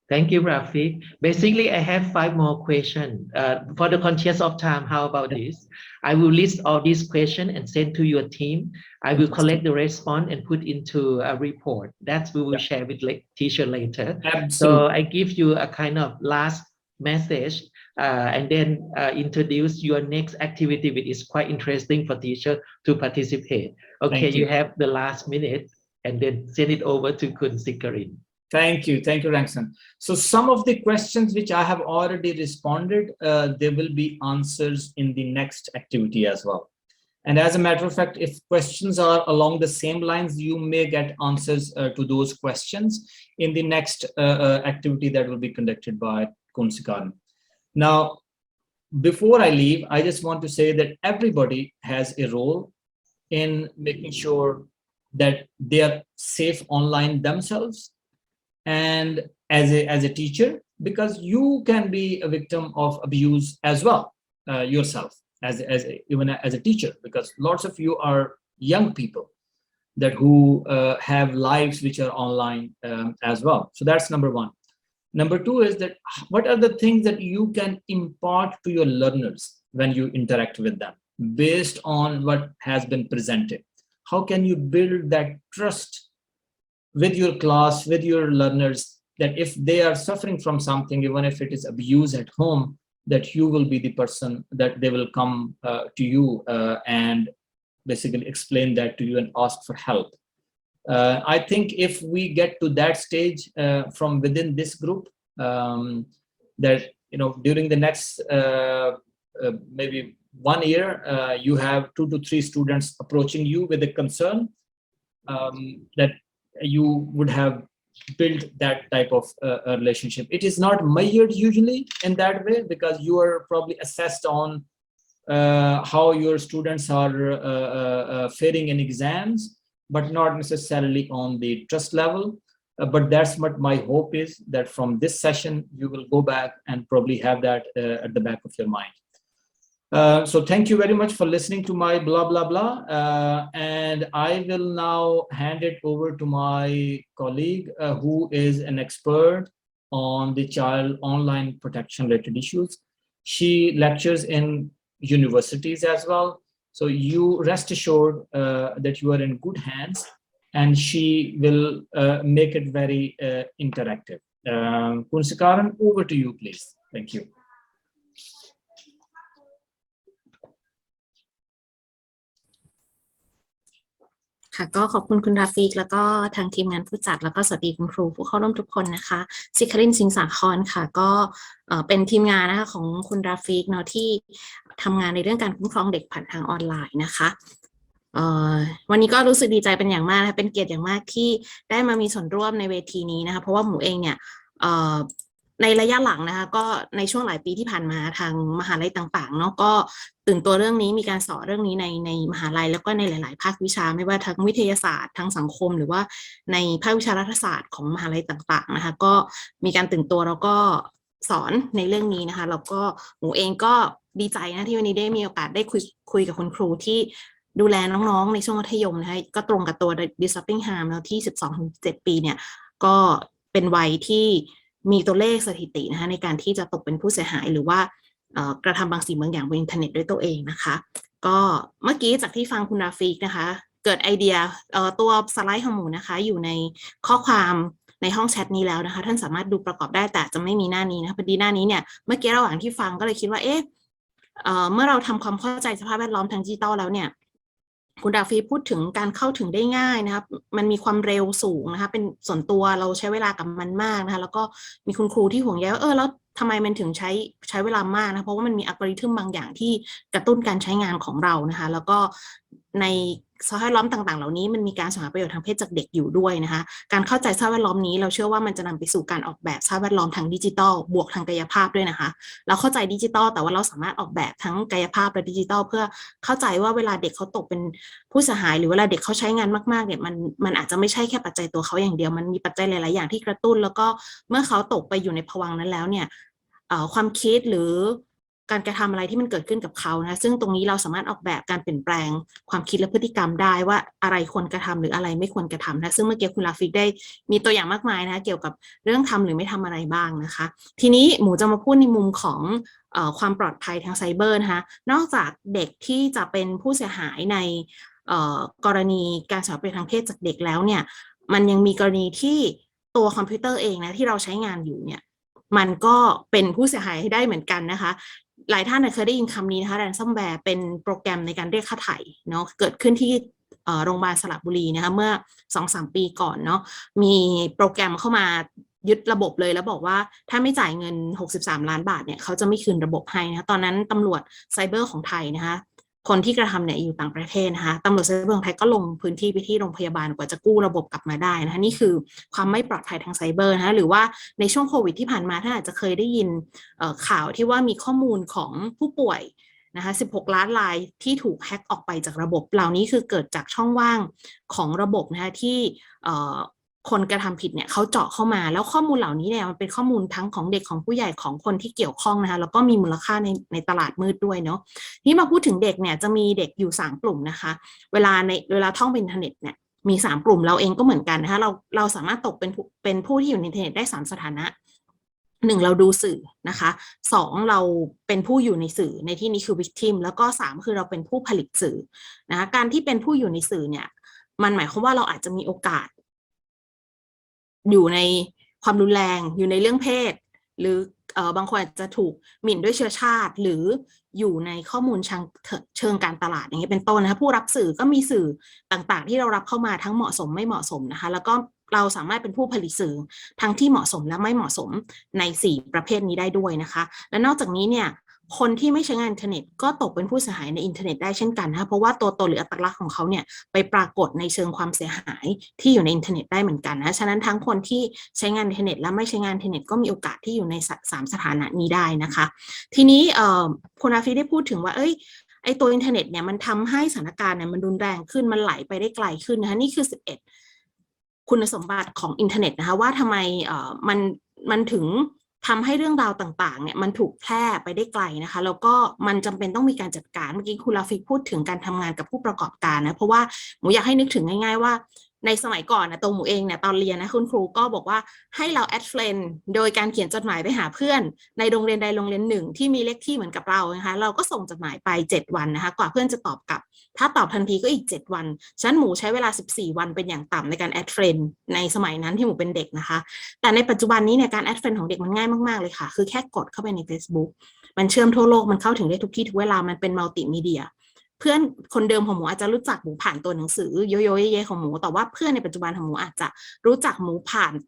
Thank you, Rafiq. Basically, I have 5 more questions. For the conscious of time, how about this? I will list all these questions and send to your team. I will collect the response and put into a report. That we will share with teacher later. Absolutely. So I give you a kind of last message and then introduce your next activity, which is quite interesting for teacher to participate. Okay, you have the last minute. and then send it over to Kun Sikarin. Thank you, Rangsan. So some of the questions which I have already responded, there will be answers in the next activity as well. And as a matter of fact, if questions are along the same lines, you may get answers to those questions in the next activity that will be conducted by Kun Sikaran. Now, before I leave, I just want to say that everybody has a role in making sure that they are safe online themselves and as a teacher, because you can be a victim of abuse as well yourself even as a teacher, because lots of you are young people that who have lives which are online as well. So that's number one. Number two is that what are the things that you can impart to your learners when you interact with them based on what has been presented? How can you build that trust with your class, with your learners, that if they are suffering from something, even if it is abuse at home, that you will be the person that they will come to you and basically explain that to you and ask for help. I think if we get to that stage from within this group, that during the next maybe 1 year, you have 2 to 3 students approaching you with a concern, that you would have built that type of relationship. It is not measured usually in that way, because you are probably assessed on how your students are faring in exams, but not necessarily on the trust level. But that's what my hope is, that from this session, you will go back and probably have that at the back of your mind. So thank you very much for listening to my blah, blah, blah. And I will now hand it over to my colleague who is an expert on the child online protection related issues. She lectures in universities as well. So you rest assured that you are in good hands, and she will make it very interactive. Kun Sikaran, over to you, please. Thank you.ค่ะก็ขอบคุณคุณราฟิกแล้วก็ทางทีมงานผู้จัดแล้วก็สวัสดีคุณครูผู้เข้าร่วมทุกคนนะคะสิครินสิงห์สาครค่ะก็เป็นทีมงานนะคะของคุณราฟิกเนาะที่ทำงานในเรื่องการคุ้มครองเด็กผ่านทางออนไลน์นะคะวันนี้ก็รู้สึกดีใจเป็นอย่างมากนะคะเป็นเกียรติอย่างมากที่ได้มามีส่วนร่วมในเวทีนี้นะคะเพราะว่าหมูเองเนี่ยในระยะหลังนะคะก็ในช่วงหลายปีที่ผ่านมาทางมหาลัยต่างๆเนาะก็ตื่นตัวเรื่องนี้มีการสอนเรื่องนี้ในมหาลัยแล้วก็ในหลายๆภาควิชาไม่ว่าทั้งวิทยาศาสตร์ทั้งสังคมหรือว่าในภาควิชารัฐศาสตร์ของมหาลัยต่างๆนะคะก็มีการตื่นตัวแล้วก็สอนในเรื่องนี้นะคะแล้วก็หมูเองก็ดีใจนะที่วันนี้ได้มีโอกาสได้คุยกับคุณครูที่ดูแลน้องๆในช่วงมัธยมนะคะก็ตรงกับตัว disrupting harm แล้วที่ 12-17 ปีเนี่ยก็เป็นวัยที่มีตัวเลขสถิตินะคะในการที่จะตกเป็นผู้เสียหายหรือว่ากระทำบางสิ่งบางอย่างบนอินเทอร์เน็ตด้วยตัวเองนะคะก็เมื่อกี้จากที่ฟังคุณราฟิกนะคะเกิดไอเดียตัวสไลด์ของหมูนะคะอยู่ในข้อความในห้องแชทนี้แล้วนะคะท่านสามารถดูประกอบได้แต่จะไม่มีหน้านี้นะคะพอดีหน้านี้เนี่ยเมื่อกี้ระหว่างที่ฟังก็เลยคิดว่าเมื่อเราทำความเข้าใจสภาพแวดล้อมทางดิจิตอลแล้วเนี่ยคุณราฟิกพูดถึงการเข้าถึงได้ง่ายนะครับมันมีความเร็วสูงนะคะเป็นส่วนตัวเราใช้เวลากับมันมากนะคะแล้วก็มีคุณครูที่ห่วงใยว่าแล้วทำไมมันถึงใช้เวลามากนะเพราะว่ามันมีอัลกอริทึมบางอย่างที่กระตุ้นการใช้งานของเรานะคะแล้วก็ในสภาพแวดล้อมต่างๆเหล่านี้มันมีการหาประโยชน์ทางเพศจากเด็กอยู่ด้วยนะคะการเข้าใจสภาพแวดล้อมนี้เราเชื่อว่ามันจะนำไปสู่การออกแบบสภาพแวดล้อมทางดิจิทัลบวกทางกายภาพด้วยนะคะเราเข้าใจดิจิทัลแต่ว่าเราสามารถออกแบบทั้งกายภาพและดิจิทัลเพื่อเข้าใจว่าเวลาเด็กเขาตกเป็นผู้เสียหายหรือเวลาเด็กเขาใช้งานมากๆเนี่ยมันอาจจะไม่ใช่แค่ปัจจัยตัวเขาอย่างเดียวมันมีปัจจัยหลายๆอย่างที่กระตุ้นแล้วก็เมื่อเขาตกไปอยู่ในภวังค์นั้นแล้วเนี่ยความคิดหรือการกระทำอะไรที่มันเกิดขึ้นกับเขานะซึ่งตรงนี้เราสามารถออกแบบการเปลี่ยนแปลงความคิดและพฤติกรรมได้ว่าอะไรควรกระทำหรืออะไรไม่ควรกระทำนะซึ่งเมื่อกี้คุณราฟิกได้มีตัวอย่างมากมายนะเกี่ยวกับเรื่องทำหรือไม่ทำอะไรบ้างนะคะทีนี้หมูจะมาพูดในมุมของความปลอดภัยทางไซเบอร์นะคะนอกจากเด็กที่จะเป็นผู้เสียหายในกรณีการสอบไปทางเพศจากเด็กแล้วเนี่ยมันยังมีกรณีที่ตัวคอมพิวเตอร์เองนะที่เราใช้งานอยู่เนี่ยมันก็เป็นผู้เสียหายให้ได้เหมือนกันนะคะหลายท่านเคยได้ยินคำนี้นะคะ ransomware เป็นโปรแกรมในการเรียกค่าไถ่เนาะเกิดขึ้นที่ โรงพยาบาลสระบุรีนะคะเมื่อ 2-3 ปีก่อนเนาะมีโปรแกรมเข้ามายึดระบบเลยแล้วบอกว่าถ้าไม่จ่ายเงิน63 ล้านบาทเนี่ยเขาจะไม่คืนระบบให้นะคะตอนนั้นตำรวจไซเบอร์ของไทยนะคะคนที่กระทำเนี่ยอยู่ต่างประเทศนะคะตำรวจไซเบอร์ของไทยก็ลงพื้นที่ไปที่โรงพยาบาลกว่าจะกู้ระบบกลับมาได้นะคะนี่คือความไม่ปลอดภัยทางไซเบอร์นะคะหรือว่าในช่วงโควิดที่ผ่านมาถ้าอาจจะเคยได้ยินข่าวที่ว่ามีข้อมูลของผู้ป่วยนะคะ16 ล้านรายที่ถูกแฮ็กออกไปจากระบบเหล่านี้คือเกิดจากช่องว่างของระบบนะคะที่คนกระทำผิดเนี่ยเขาเจาะเข้ามาแล้วข้อมูลเหล่านี้เนี่ยมันเป็นข้อมูลทั้งของเด็กของผู้ใหญ่ของคนที่เกี่ยวข้องนะคะแล้วก็มีมูลค่าในตลาดมืดด้วยเนาะนี่มาพูดถึงเด็กเนี่ยจะมีเด็กอยู่3 กลุ่มนะคะเวลาท่องเป็นอินเทอร์เน็ตเนี่ยมี3 กลุ่มเราเองก็เหมือนกันนะคะเราสามารถตกเป็นผู้ที่อยู่ในอินเทอร์เน็ตได้3 สถานะ1เราดูสื่อนะคะ2เราเป็นผู้อยู่ในสื่อในที่นี้คือ victim แล้วก็3คือเราเป็นผู้ผลิตสื่อนะคะการที่เป็นผู้อยู่ในสื่อเนี่ยมันหมายความว่าเราอาจจะมีโอกาสอยู่ในความรุนแรงอยู่ในเรื่องเพศหรือบางคนอาจจะถูกหมิ่นด้วยเชื้อชาติหรืออยู่ในข้อมูลเชิงการตลาดอย่างนี้เป็นต้นนะคะผู้รับสื่อก็มีสื่อต่างๆที่เรารับเข้ามาทั้งเหมาะสมไม่เหมาะสมนะคะแล้วก็เราสามารถเป็นผู้ผลิตสื่อทั้งที่เหมาะสมและไม่เหมาะสมใน4 ประเภทนี้ได้ด้วยนะคะและนอกจากนี้เนี่ยคนที่ไม่ใช้งานอินเทอร์เน็ตก็ตกเป็นผู้เสียหายในอินเทอร์เน็ตได้เช่นกันนะคะเพราะว่าตัวตนหรืออัตลักษณ์ของเขาเนี่ยไปปรากฏในเชิงความเสียหายที่อยู่ในอินเทอร์เน็ตได้เหมือนกันนะฉะนั้นทั้งคนที่ใช้งานอินเทอร์เน็ตและไม่ใช้งานอินเทอร์เน็ตก็มีโอกาสที่อยู่ใน3 สถานะนี้ได้นะคะทีนี้คุณอาฟีได้พูดถึงว่าไอตัวอินเทอร์เน็ตเนี่ยมันทำให้สถานการณ์เนี่ยมันรุนแรงขึ้นมันไหลไปได้ไกลขึ้นนะคะนี่คือ11 คุณสมบัติของอินเทอร์เน็ตนะคะว่าทำไมมันถึงทำให้เรื่องราวต่างๆเนี่ยมันถูกแพร่ไปได้ไกลนะคะแล้วก็มันจำเป็นต้องมีการจัดการเมื่อกี้คุณราฟิกพูดถึงการทำงานกับผู้ประกอบการนะเพราะว่าหมูอยากให้นึกถึงง่ายๆว่าในสมัยก่อนนะตัวหมูเองเนี่ยตอนเรียนนะคุณครูก็บอกว่าให้เราแอดเฟรนด์โดยการเขียนจดหมายไปหาเพื่อนในโรงเรียนใดโรงเรียนหนึ่งที่มีเลขที่เหมือนกับเรานะคะเราก็ส่งจดหมายไป7 วันนะคะกว่าเพื่อนจะตอบกลับถ้าตอบทันทีก็อีก7 วันฉะนั้นหมูใช้เวลา14 วันเป็นอย่างต่ำในการแอดเฟรนด์ในสมัยนั้นที่หมูเป็นเด็กนะคะแต่ในปัจจุบันนี้เนี่ยการแอดเฟรนด์ของเด็กมันง่ายมากๆเลยค่ะคือแค่กดเข้าไปใน Facebook มันเชื่อมทั่วโลกมันเข้าถึงได้ทุกที่ทุกเวลามันเป็นมัลติมีเดียเพื่อนคนเดิมของหมูอาจจะรู้จักหมูผ่านตัวหนังสือโยโย่เย่ๆของหมูแต่ว่าเพื่อนในปัจจุบันของหมูอาจจะรู้จักหมูผ่า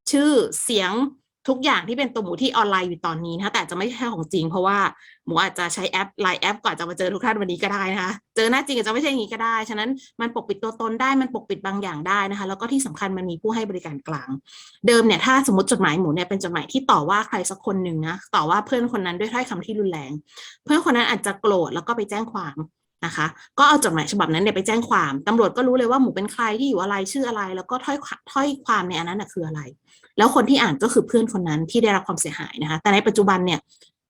นชื่อเสียงทุกอย่างที่เป็นตัวหมูที่ออนไลน์อยู่ตอนนี้นะคะแต่จะไม่ใช่ของจริงเพราะว่าหมูอาจจะใช้แอปไลน์แอปก่อนจะมาเจอทุกท่านวันนี้ก็ได้นะคะเจอหน้าจริงอาจจะไม่ใช่อย่างนี้ก็ได้ฉะนั้นมันปกปิดตัวตนได้มันปกปิดบางอย่างได้นะคะแล้วก็ที่สำคัญมันมีผู้ให้บริการกลางเดิมเนี่ยถ้าสมมติจดหมายหมูเนี่ยเป็นจดหมายที่ต่อว่าใครสักคนหนึ่งนะต่อว่าเพื่อนคนนั้นด้วยถ้อยคำที่รุนแรงเพื่อนคนนั้นอาจจะโกรธแล้วก็ไปแจ้งความนะคะก็เอาจดหมายฉบับนั้นเนี่ยไปแจ้งความตำรวจก็รู้เลยว่าหมูเป็นใครที่อยู่อะไรชื่ออะไรแล้วก็ถ้อยความในอันนั้นคืออะไรแล้วคนที่อ่านก็คือเพื่อนคนนั้นที่ได้รับความเสียหายนะคะแต่ในปัจจุบันเนี่ย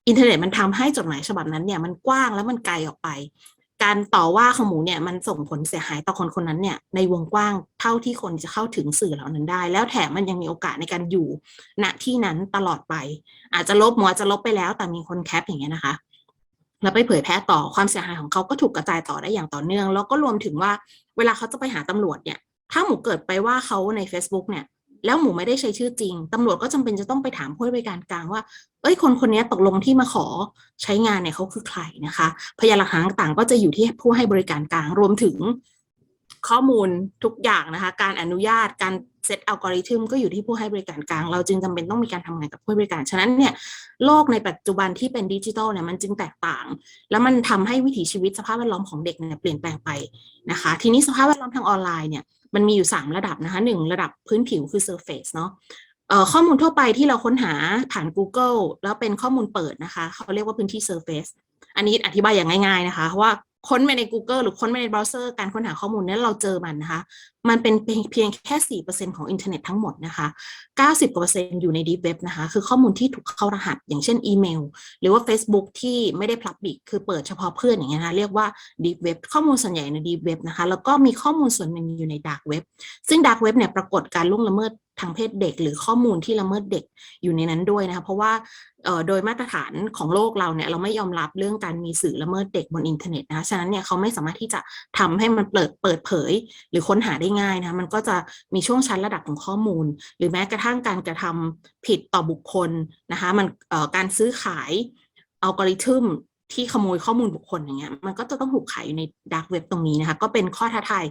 อินเทอร์เน็ตมันทำให้จดหมายฉบับนั้นเนี่ยมันกว้างแล้วมันไกลออกไปการต่อว่าของหมูเนี่ยมันส่งผลเสียหายต่อคนคนนั้นเนี่ยในวงกว้างเท่าที่คนจะเข้าถึงสื่อเหล่านั้นได้แล้วแถมมันยังมีโอกาสในการอยู่ณที่นั้นตลอดไปอาจจะลบหมูอาจจะลบไปแล้วแต่มีคนแคปอย่างเงี้ยนะคะแล้วไปเผยแพร่ต่อความเสียหายของเขาก็ถูกกระจายต่อได้อย่างต่อเนื่องแล้วก็รวมถึงว่าเวลาเขาจะไปหาตำรวจเนี่ยถ้าหมูเกิดไปว่าเขาใน Facebook เนี่ยแล้วหมูไม่ได้ใช้ชื่อจริงตำรวจก็จำเป็นจะต้องไปถามผู้ให้บริการกลางว่าคนนี้ตกลงที่มาขอใช้งานเนี่ยเขาคือใครนะคะพยานหลักฐานต่างๆก็จะอยู่ที่ผู้ให้บริการกลางรวมถึงข้อมูลทุกอย่างนะคะการอนุญาตการเซตอัลกอริทึมก็อยู่ที่ผู้ให้บริการกลางเราจึงจำเป็นต้องมีการทำงานกับผู้ให้บริการฉะนั้นเนี่ยโลกในปัจจุบันที่เป็นดิจิทัลเนี่ยมันจึงแตกต่างแล้วมันทำให้วิถีชีวิตสภาพแวดล้อมของเด็กเนี่ยเปลี่ยนแปลงไปนะคะทีนี้สภาพแวดล้อมทางออนไลน์เนี่ยมันมีอยู่3 ระดับนะคะ1ระดับพื้นผิวคือ surface เนาะข้อมูลทั่วไปที่เราค้นหาผ่าน Google แล้วเป็นข้อมูลเปิดนะคะเขาเรียกว่าพื้นที่ surface อันนี้อธิบายอย่างง่ายๆนะคะว่าค้นไปใน Google หรือค้นไปในเบราว์เซอร์การค้นหาข้อมูลนั้นเราเจอมันนะคะมันเป็นเพียงแค่ 4% ของอินเทอร์เน็ตทั้งหมดนะคะ 90% อยู่ใน Deep Web นะคะคือข้อมูลที่ถูกเข้ารหัสอย่างเช่นอีเมลหรือว่า Facebook ที่ไม่ได้ Public คือเปิดเฉพาะเพื่อนอย่างเงี้ยนะคะเรียกว่า Deep Web ข้อมูลส่วนใหญ่ใน Deep Web นะคะแล้วก็มีข้อมูลส่วนหนึ่งอยู่ใน Dark Web ซึ่ง Dark Web เนี่ยปรากฏการล่วงละเมิดทางเพศเด็กหรือข้อมูลที่ละเมิดเด็กอยู่ในนั้นด้วยนะคะเพราะว่าโดยมาตรฐานของโลกเราเนี่ยเราไม่ยอมรับเรื่องการมีสื่อละเมิดเด็กบนอินเทอร์เน็ตนะคะฉะนั้นเนี่ยเขาไม่สามารถที่จะทำให้มันเปิดเผยหรือค้นหาได้ง่ายนะคะมันก็จะมีช่วงชั้นระดับของข้อมูลหรือแม้กระทั่งการกระทำผิดต่อบุคคลนะคะมันการซื้อขายอัลกอริทึม ที่ขโมยข้อมูลบุคคลอย่างเงี้ยมันก็จะต้องถูกขายอยู่ในดาร์กเว็บตรงนี้นะคะก็เป็นข้อท้าทาย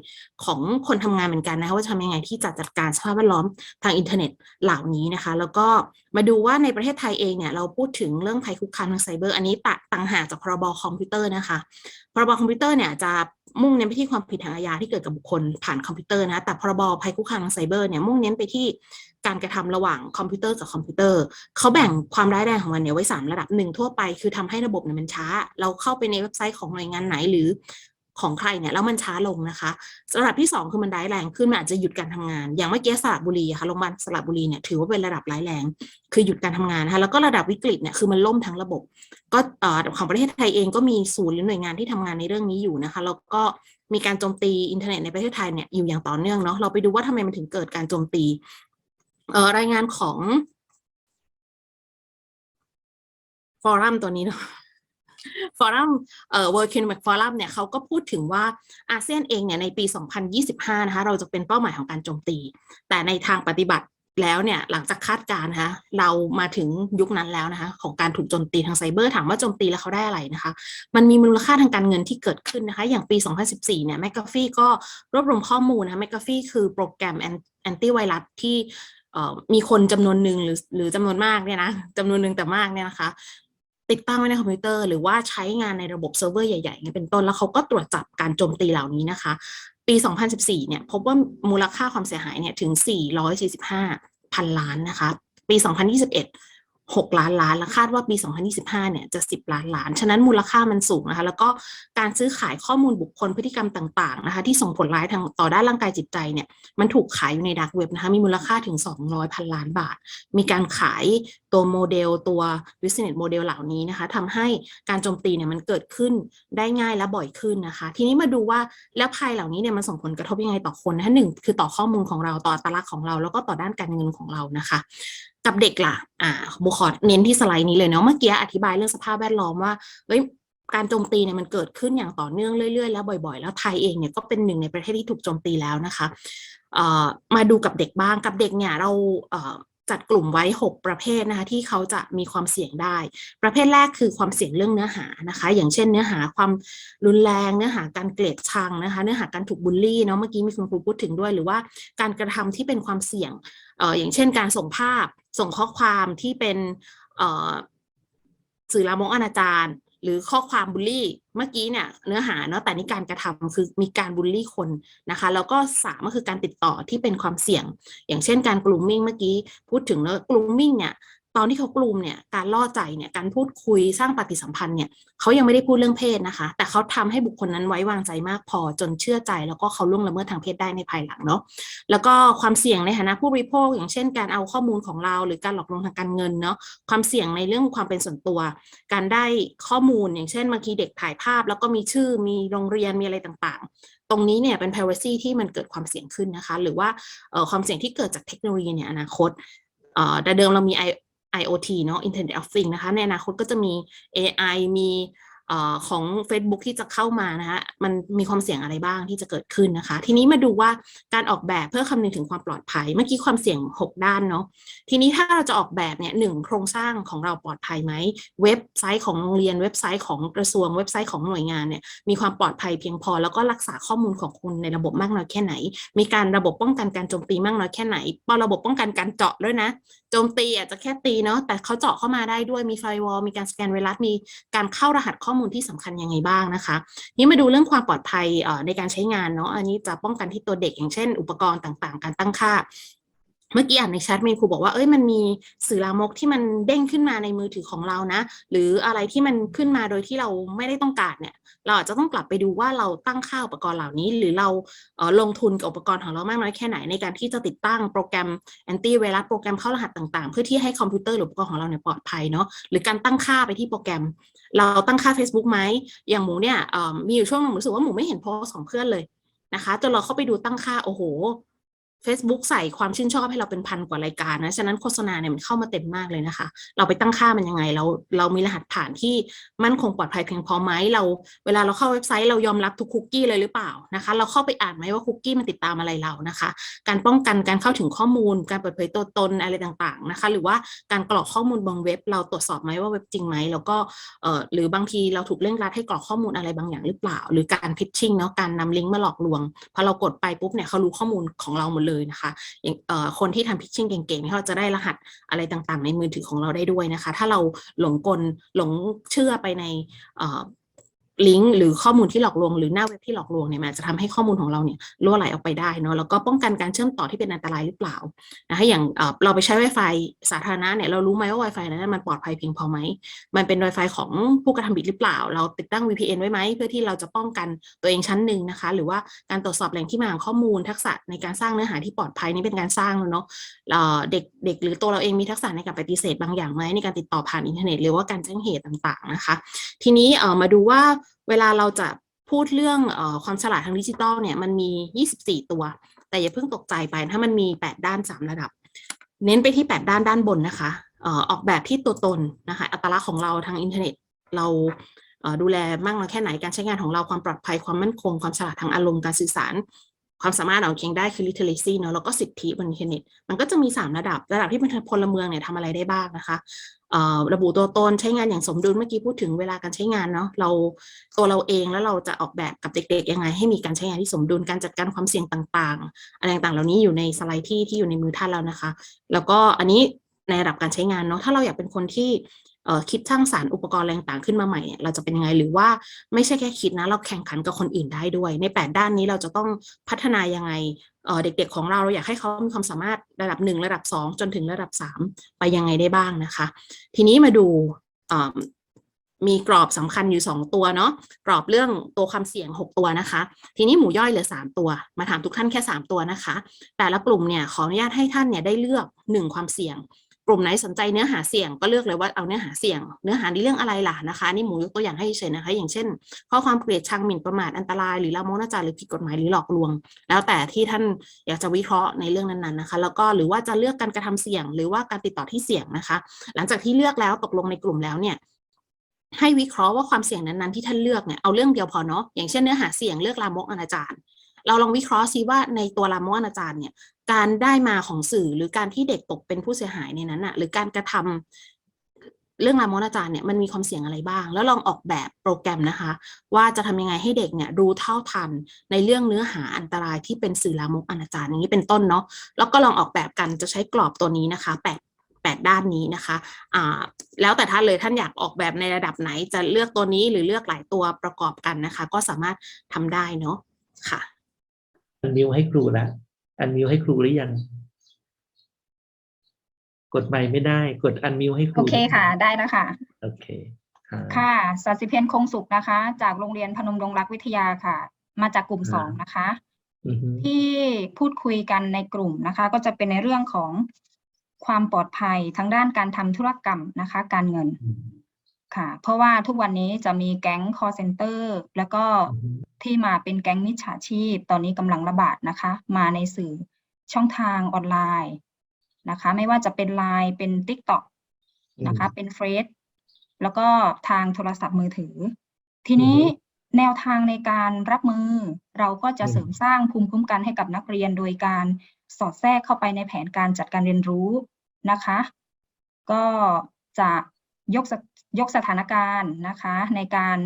ของคนทำงานเหมือนกันนะคะว่าจะทำยังไงที่จะจัดการสภาพแวดล้อมทางอินเทอร์เน็ตเหล่านี้นะคะแล้วก็มาดูว่าในประเทศไทยเองเนี่ยเราพูดถึงเรื่องภัยคุกคามทางไซเบอร์อันนี้ต่างหากจากพรบคอมพิวเตอร์นะคะพรบคอมพิวเตอร์เนี่ยจะมุ่งเน้นไปที่ความผิดทางอาญาที่เกิดกับบุคคลผ่านคอมพิวเตอร์นะแต่พรบภัยคุกคามทางไซเบอร์เนี่ยมุ่งเน้นไปที่การกระทำระหว่างคอมพิวเตอร์กับคอมพิวเตอร์เขาแบ่งความร้ายแรงของมันเนี่ยไว้3ระดับ1ทั่วไปคือทำให้ระบบเนี่ยมันช้าเราเข้าไปในเว็บไซต์ของหน่วยงานไหนหรือของใครเนี่ยแล้วมันช้าลงนะคะระดับที่2คือมันร้ายแรงขึ้นมันอาจจะหยุดการทำงานอย่างเมื่อกี้สระบุรีค่ะโรงพยาบาลสระบุรีเนี่ยถือว่าเป็นระดับร้ายแรงคือหยุดการทำงานนะคะแล้วก็ระดับวิกฤตเนี่ยคือมันล่มทั้งระบบก็ของประเทศไทยเองก็มีศูนย์หรือหน่วยงานที่ทำงานในเรื่องนี้อยู่นะคะแล้วก็มีการโจมตีอินเทอร์เน็ตในประเทศไทยเนี่ยอยู่อย่างต่อเนื่องเนาะเราไปดูว่าทำไมมันถึงเกิดการโจมตีรายงานของฟอรัมตัวนี้เนาะฟอรัมWorld Economic Forum เนี่ยเขาก็พูดถึงว่าอาเซียนเองเนี่ยในปี 2025 นะคะเราจะเป็นเป้าหมายของการโจมตีแต่ในทางปฏิบัติแล้วเนี่ยหลังจากคาดการณ์นะคะเรามาถึงยุคนั้นแล้วนะคะของการถูกโจมตีทางไซเบอร์ถามว่าโจมตีแล้วเขาได้อะไรนะคะมันมีมูลค่าทางการเงินที่เกิดขึ้นนะคะอย่างปี 2014 เนี่ยแมคกาฟีก็รวบรวมข้อมูลนะคะแมคกาฟีคือโปรแกรมแอนตี้ไวรัสที่มีคนจำนวนหนึ่งหรือจำนวนมากเนี่ยนะจำนวนหนึ่งแต่มากเนี่ยนะคะติดตั้งไว้ในคอมพิวเตอร์หรือว่าใช้งานในระบบเซิร์ฟเวอร์ใหญ่ๆเนี่ยเป็นต้นแล้วเขาก็ตรวจจับการโจมตีเหล่านี้นะคะปี 2014 เนี่ยพบว่ามูลค่าความเสียหายเนี่ยถึง 445,000 ล้านนะคะปี 2021 6 ล้านล้านและคาดว่าปี 2025 เนี่ยจะ10 ล้านล้านฉะนั้นมูลค่ามันสูงนะคะแล้วก็การซื้อขายข้อมูลบุคคลพฤติกรรมต่างๆนะคะที่ส่งผลร้ายต่อด้านร่างกายจิตใจเนี่ยมันถูกขายอยู่ในดาร์กเว็บนะคะมีมูลค่าถึง 200,000 ล้านบาทมีการขายตัวโมเดลตัว business model เหล่านี้นะคะทำให้การโจมตีเนี่ยมันเกิดขึ้นได้ง่ายและบ่อยขึ้นนะคะทีนี้มาดูว่าแล้วภัยเหล่านี้เนี่ยมันส่งผลกระทบยังไงต่อคนนะคะหนึ่งคือต่อข้อมูลของเราต่ออัตลักษณ์ของเราแล้วก็ต่อด้านการเงินของเรานะคะกับเด็กล่ะบุขอเน้นที่สไลด์นี้เลยเนาะเมื่อกี้อธิบายเรื่องสภาพแวดล้อมว่าการโจมตีเนี่ยมันเกิดขึ้นอย่างต่อเนื่องเรื่อยๆแล้วบ่อยๆแล้วไทยเองเนี่ยก็เป็นหนึ่งในประเทศที่ถูกโจมตีแล้วนะคะมาดูกับเด็กบ้างกับเด็กเนี่ยเราจัดกลุ่มไว้6ประเภทนะคะที่เขาจะมีความเสี่ยงได้ประเภทแรกคือความเสี่ยงเรื่องเนื้อหานะคะอย่างเช่นเนื้อหาความรุนแรงเนื้อหาการเกลียดชังนะคะเนื้อหาการถูกบูลลี่เนาะเมื่อกี้มีคุณครูพูดถึงด้วยหรือว่าการกระทำที่เป็นความเสี่ยงอย่างเช่นการส่งภาพส่งข้อความที่เป็นสื่อลามกอนาจารหรือข้อความบูลลี่เมื่อกี้เนี่ยเนื้อหาเนาะแต่นี่การกระทำคือมีการบูลลี่คนนะคะแล้วก็3ก็คือการติดต่อที่เป็นความเสี่ยงอย่างเช่นการกลุ่มมิ่งเมื่อกี้พูดถึงแล้วกลุ่มมิ่งเนี่ยตอนที่เขากลุ่มเนี่ยการล่อใจเนี่ยการพูดคุยสร้างปฏิสัมพันธ์เนี่ยเขายังไม่ได้พูดเรื่องเพศนะคะแต่เขาทำให้บุคคลนั้นไว้วางใจมากพอจนเชื่อใจแล้วก็เขาล่วงละเมิดทางเพศได้ในภายหลังเนาะแล้วก็ความเสี่ยงในฐานะผู้บริโภคอย่างเช่นการเอาข้อมูลของเราหรือการหลอกลวงทางการเงินเนาะความเสี่ยงในเรื่องความเป็นส่วนตัวการได้ข้อมูลอย่างเช่นบางทีเด็กถ่ายภาพแล้วก็มีชื่อมีโรงเรียนมีอะไรต่างๆตรงนี้เนี่ยเป็น privacy ที่มันเกิดความเสี่ยงขึ้นนะคะหรือว่าความเสี่ยงที่เกิดจากเทคโนโลยีในอนาคตแต่เดิมเรามีIoT เนาะ Internet of Things นะคะในอนาคตก็จะมี AI มีของ Facebook ที่จะเข้ามานะคะมันมีความเสี่ยงอะไรบ้างที่จะเกิดขึ้นนะคะทีนี้มาดูว่าการออกแบบเพื่อคำนึงถึงความปลอดภัยเมื่อกี้ความเสี่ยง6ด้านเนาะทีนี้ถ้าเราจะออกแบบเนี่ย1โครงสร้างของเราปลอดภัยไหมเว็บไซต์ของโรงเรียนเว็บไซต์ของกระทรวงเว็บไซต์ของหน่วยงานเนี่ยมีความปลอดภัยเพียงพอแล้วก็รักษาข้อมูลของคุณในระบบมากน้อยแค่ไหนมีการระบบป้องกันการโจมตีมากน้อยแค่ไหนระบบป้องกันการเจาะด้วยนะโจมตีอาจจะแค่ตีเนาะแต่เขาเจาะเข้ามาได้ด้วยมีไฟวอลมีการสแกนไวรัสมีการเข้ารหัสข้อมูลที่สำคัญยังไงบ้างนะคะนี่มาดูเรื่องความปลอดภัยในการใช้งานเนาะอันนี้จะป้องกันที่ตัวเด็กอย่างเช่นอุปกรณ์ต่างๆการตั้งค่าเมื่อกี้อ่านในแชทมีครูบอกว่ามันมีสื่อลามกที่มันเด้งขึ้นมาในมือถือของเรานะหรืออะไรที่มันขึ้นมาโดยที่เราไม่ได้ต้องการเนี่ยเราอาจจะต้องกลับไปดูว่าเราตั้งค่าอุปกรณ์เหล่านี้หรือเราลงทุนกับอุปกรณ์ของเรามากน้อยแค่ไหนในการที่จะติดตั้งโปรแกรมแอนตี้ไวรัสโปรแกรมเข้ารหัสต่างๆเพื่อที่ให้คอมพิวเตอร์หรืออุปกรณ์ของเราเนี่ยปลอดภัยเนาะหรือการตั้งค่าไปที่โปรแกรมเราตั้งค่า Facebook ไหมอย่างหมูเนี่ยมีอยู่ช่วงนึงรู้สึกว่าหมูไม่เห็นโพสต์ของเพื่อนเลยนะคะจนเราเข้าไปดูตั้งค่าโอ้โห Facebook ใส่ความชื่นชอบให้เราเป็นพันกว่ารายการนะฉะนั้นโฆษณาเนี่ยมันเข้ามาเต็มมากเลยนะคะเราไปตั้งค่ามันยังไงเรามีรหัสผ่านที่มั่นคงปลอดภัยเพียงพอไหมเวลาเราเข้าเว็บไซต์เรายอมรับทุกคุกกี้เลยหรือเปล่านะคะเราเข้าไปอ่านไหมว่าคุกกี้มันติดตามอะไรเรานะคะการป้องกันการเข้าถึงข้อมูลการเปิดเผยตัวตนอะไรต่างๆนะคะหรือว่าการกรอกข้อมูลบนเว็บเราตรวจสอบไหมว่าเว็บจริงไหมแล้วก็หรือบางทีเราถูกเร่งรัดให้กรอกข้อมูลอะไรบางอย่างหรือเปล่าหรือการพิชชิ่งเนาะการนำลิงก์มาหลอกลวงพอเรากดไปปุ๊บเนี่ยเขารู้ข้อมูลของเราหมดเลยนะคะคนที่ทำพิชชิ่งเก่งๆเขาจะได้รหัสอะไรต่างๆในมือถือของเราได้ด้วยนะคะถ้าเราหลงเชื่อไปในลิงก์หรือข้อมูลที่หลอกลวงหรือหน้าเว็บที่หลอกลวงเนี่ยมันจะทำให้ข้อมูลของเราเนี่ยรั่วไหลออกไปได้เนาะแล้วก็ป้องกันการเชื่อมต่อที่เป็นอันตรายหรือเปล่านะคะอย่างเราไปใช้ Wi-Fi สาธารณะเนี่ยเรารู้ไหมว่า Wi-Fi นั้นมันปลอดภัยเพียงพอไหมมันเป็น Wi-Fi ของผู้กระทำผิดหรือเปล่าเราติดตั้ง VPN ไว้ไหมเพื่อที่เราจะป้องกันตัวเองชั้นหนึ่งนะคะหรือว่าการตรวจสอบแหล่งที่มาของข้อมูลทักษะในการสร้างเนื้อหาที่ปลอดภัยนี่เป็นการสร้างเนาะเด็กหรือตัวเราเองมีทักษะในการปฏิเสธบางอย่างไหมในการติดต่อผ่านอินเทอร์เน็ตหรือว่าการแจ้งเหตุต่างๆนะคะทีนี้มาดูว่าเวลาเราจะพูดเรื่องความฉลาดทางดิจิทัลเนี่ยมันมี24ตัวแต่อย่าเพิ่งตกใจไปถ้ามันมี8ด้าน3ระดับเน้นไปที่8ด้านบนนะคะออกแบบที่ตัวตนนะคะอัตลักษณ์ของเราทางอินเทอร์เน็ตเราดูแลมากน้อยแค่ไหนการใช้งานของเราความปลอดภัยความมั่นคงความฉลาดทางอารมณ์การสื่อสารความสามารถของเคียงได้คือ literacy เนาะแล้วก็สิทธิบนอินเทอร์เน็ตมันก็จะมี3ระดับที่เป็นพลเมืองเนี่ยทำอะไรได้บ้างนะคะระบุตัวตนใช้งานอย่างสมดุลเมื่อกี้พูดถึงเวลาการใช้งานเนาะตัวเราเองแล้วเราจะออกแบบกับเด็กๆยังไงให้มีการใช้งานที่สมดุลการจัดการความเสี่ยงต่างๆอะไรต่างๆเหล่านี้อยู่ในสไลด์ที่อยู่ในมือท่านแล้วนะคะแล้วก็อันนี้ในระดับการใช้งานเนาะถ้าเราอยากเป็นคนที่คิดสร้างสรรค์อุปกรณ์อะไรต่างๆขึ้นมาใหม่เราจะเป็นยังไงหรือว่าไม่ใช่แค่คิดนะเราแข่งขันกับคนอื่นได้ด้วยใน8ด้านนี้เราจะต้องพัฒนายังไงเด็กๆของเราอยากให้เขามีความสามารถระดับ1ระดับ2จนถึงระดับ3ไปยังไงได้บ้างนะคะทีนี้มาดูมีกรอบสำคัญอยู่2ตัวเนาะกรอบเรื่องตัวความเสี่ยง6ตัวนะคะทีนี้หมู่ย่อยเหลือ3ตัวมาถามทุกท่านแค่3ตัวนะคะแต่ละกลุ่มเนี่ยขออนุญาตให้ท่านเนี่ยได้เลือก1ความเสี่ยงกลุ่มไหนสนใจเนื้อหาเสี่ยงก็เลือกเลยว่าเอาเนื้อหาเสี่ยงเนื้อหาในเรื่องอะไรล่ะนะคะนี่หมูยกตัวอย่างให้เฉยนะคะอย่างเช่นข้อความเกลียดชังหมิ่นประมาทอันตรายหรือลามกอนาจารหรือผิดกฎหมายหรือหลอกลวงแล้วแต่ที่ท่านอยากจะวิเคราะห์ในเรื่องนั้นๆนะคะแล้วก็หรือว่าจะเลือกการกระทำเสี่ยงหรือว่าการติดต่อที่เสี่ยงนะคะหลังจากที่เลือกแล้วตกลงในกลุ่มแล้วเนี่ยให้วิเคราะห์ว่าความเสี่ยงนั้นๆที่ท่านเลือกเนี่ยเอาเรื่องเดียวพอเนาะอย่างเช่นเนื้อหาเสี่ยงเลือกลามกอนาจารเราลองวิเคราะห์ซิว่าในตัวลามกอนาจารเนี่ยการได้มาของสื่อหรือการที่เด็กตกเป็นผู้เสียหายในนั้นหรือการกระทำเรื่องลามกอนาจารเนี่ยมันมีความเสี่ยงอะไรบ้างแล้วลองออกแบบโปรแกรมนะคะว่าจะทำยังไงให้เด็กเนี่ยรู้เท่าทันในเรื่องเนื้อหาอันตรายที่เป็นสื่อลามกอนาจารอย่างนี้เป็นต้นเนาะแล้วก็ลองออกแบบกันจะใช้กรอบตัวนี้นะคะ8ด้านนี้นะคะแล้วแต่ท่านเลยท่านอยากออกแบบในระดับไหนจะเลือกตัวนี้หรือเลือกหลายตัวประกอบกันนะคะก็สามารถทำได้เนาะค่ะอันมิวให้ครูแล้วอันมิวให้ครูหรือยังกดไมค์ไม่ได้กดอันมิวให้ครูโอเคค่ะได้แล้วค่ะโอเคค่ะศศิเพนคงสุขนะคะจากโรงเรียนพนมดงรักวิทยาค่ะมาจากกลุ่ม2นะคะที่พูดคุยกันในกลุ่มนะคะก็จะเป็นในเรื่องของความปลอดภัยทางด้านการทำธุรกรรมนะคะการเงินค่ะเพราะว่าทุกวันนี้จะมีแก๊ง call center แล้วก็ที่มาเป็นแก๊งมิจฉาชีพตอนนี้กำลังระบาดนะคะมาในสื่อช่องทางออนไลน์นะคะไม่ว่าจะเป็น LINE เป็น TikTok นะคะเป็นเฟซแล้วก็ทางโทรศัพท์มือถือทีนี้แนวทางในการรับมือเราก็จะเสริมสร้างภูมิคุ้มกันให้กับนักเรียนโดยการสอดแทรกเข้าไปในแผนการจัดการเรียนรู้นะคะก็จะยกสถานการณ์นะคะในการ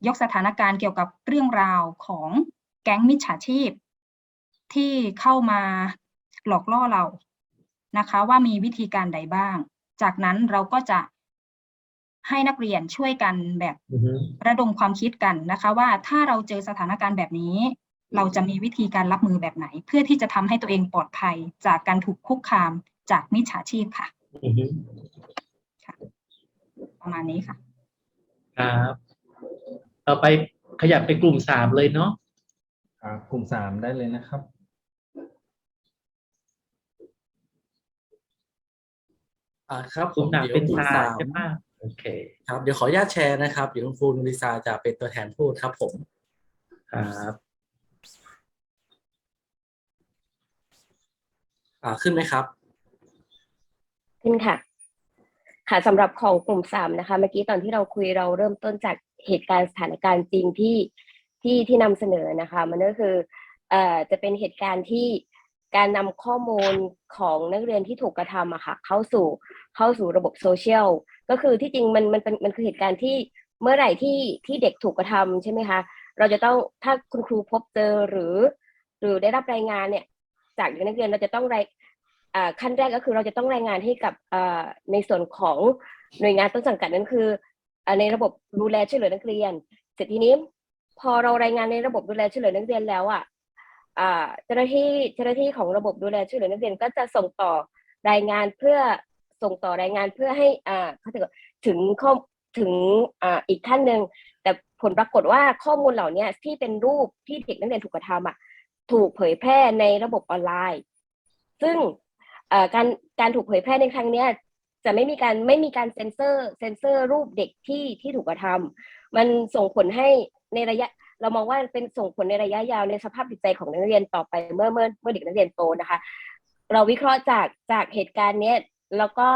ยกสถานการณ์เกี่ยวกับเรื่องราวของแก๊งมิจฉาชีพที่เข้ามาหลอกล่อเรานะคะว่ามีวิธีการใดบ้างจากนั้นเราก็จะให้นักเรียนช่วยกันแบบระดมความคิดกันนะคะว่าถ้าเราเจอสถานการณ์แบบนี้เราจะมีวิธีการรับมือแบบไหนเพื่อที่จะทำให้ตัวเองปลอดภัยจากการถูกคุกคามจากมิจฉาชีพค่ะประมาณนี้ค่ะครับต่อไปขยับไปกลุ่ม3เลยเนาะกลุ่ม3ได้เลยนะครับครับกลุ่ม3เป็น3ใช่ไหมโอเคครับเดี๋ยวขออนุญาตแชร์นะครับเดี๋ยวคุณครูนุริซาจะเป็นตัวแทนพูดครับผมครับ ขึ้นไหมครับ ขึ้นค่ะค่ะสำหรับของกลุ่ม3นะคะเมื่อกี้ตอนที่เราคุยเราเริ่มต้นจากเหตุการณ์สถานการณ์จริงที่นำเสนอนะคะมันก็คือจะเป็นเหตุการณ์ที่การนำข้อมูลของนักเรียนที่ถูกกระทำอะค่ะเข้าสู่ระบบโซเชียลก็คือที่จริงมันคือเหตุการณ์ที่เมื่อไหร่ที่เด็กถูกกระทำใช่ไหมคะเราจะต้องถ้าคุณครูพบเจอหรือได้รับรายงานเนี่ยจากนักเรียนเราจะต้องขั้นแรกก็คือเราจะต้องรายงานให้กับในส่วนของหน่วยงานต้นสังกัดนั่นคือในระบบดูแลช่วยเหลือนักเรียนเสร็จทีนี้พอเรารายงานในระบบดูแลช่วยเหลือนักเรียนแล้วเจ้าหน้าที่ของระบบดูแลช่วยเหลือนักเรียนก็จะส่งต่อรายงานเพื่อให้เขาถึงอีกขั้นหนึ่งแต่ผลปรากฏว่าข้อมูลเหล่านี้ที่เป็นรูปที่เด็กนักเรียนถูกกระทำถูกเผยแพร่ในระบบออนไลน์ซึ่งการถูกเผยแพร่ในครั้งนี้จะไม่มีการเซ็นเซอร์รูปเด็กที่ถูกกระทำมันส่งผลให้ในระยะเรามองว่าเป็นส่งผลในระยะยาวในสภาพจิตใจของนักเรียนต่อไปเมื่อเด็กนักเรียนโตนะคะเราวิเคราะห์จากเหตุการณ์นี้แล้วก็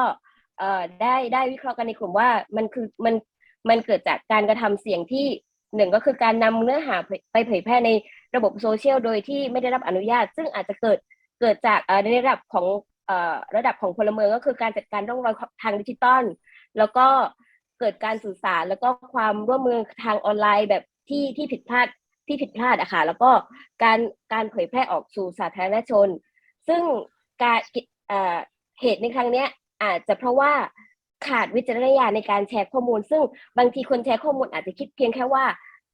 ได้วิเคราะห์กันในกลุ่มว่ามันเกิดจากการกระทำเสี่ยงที่หนึ่งก็คือการนำเนื้อหาไปเผยแพร่ในระบบโซเชียลโดยที่ไม่ได้รับอนุญาตซึ่งอาจจะเกิดจากในระดับของพลเมืองก็คือการจัดการร่องรอยทางดิจิตอลแล้วก็เกิดการสื่อสารแล้วก็ความร่วมมือทางออนไลน์แบบที่ผิดพลาดอะค่ะแล้วก็การเผยแพร่ออกสู่สาธารณชนซึ่งการเหตุในครั้งนี้อาจจะเพราะว่าขาดวิจารณญาณในการแชร์ข้อมูลซึ่งบางทีคนแชร์ข้อมูลอาจจะคิดเพียงแค่ว่า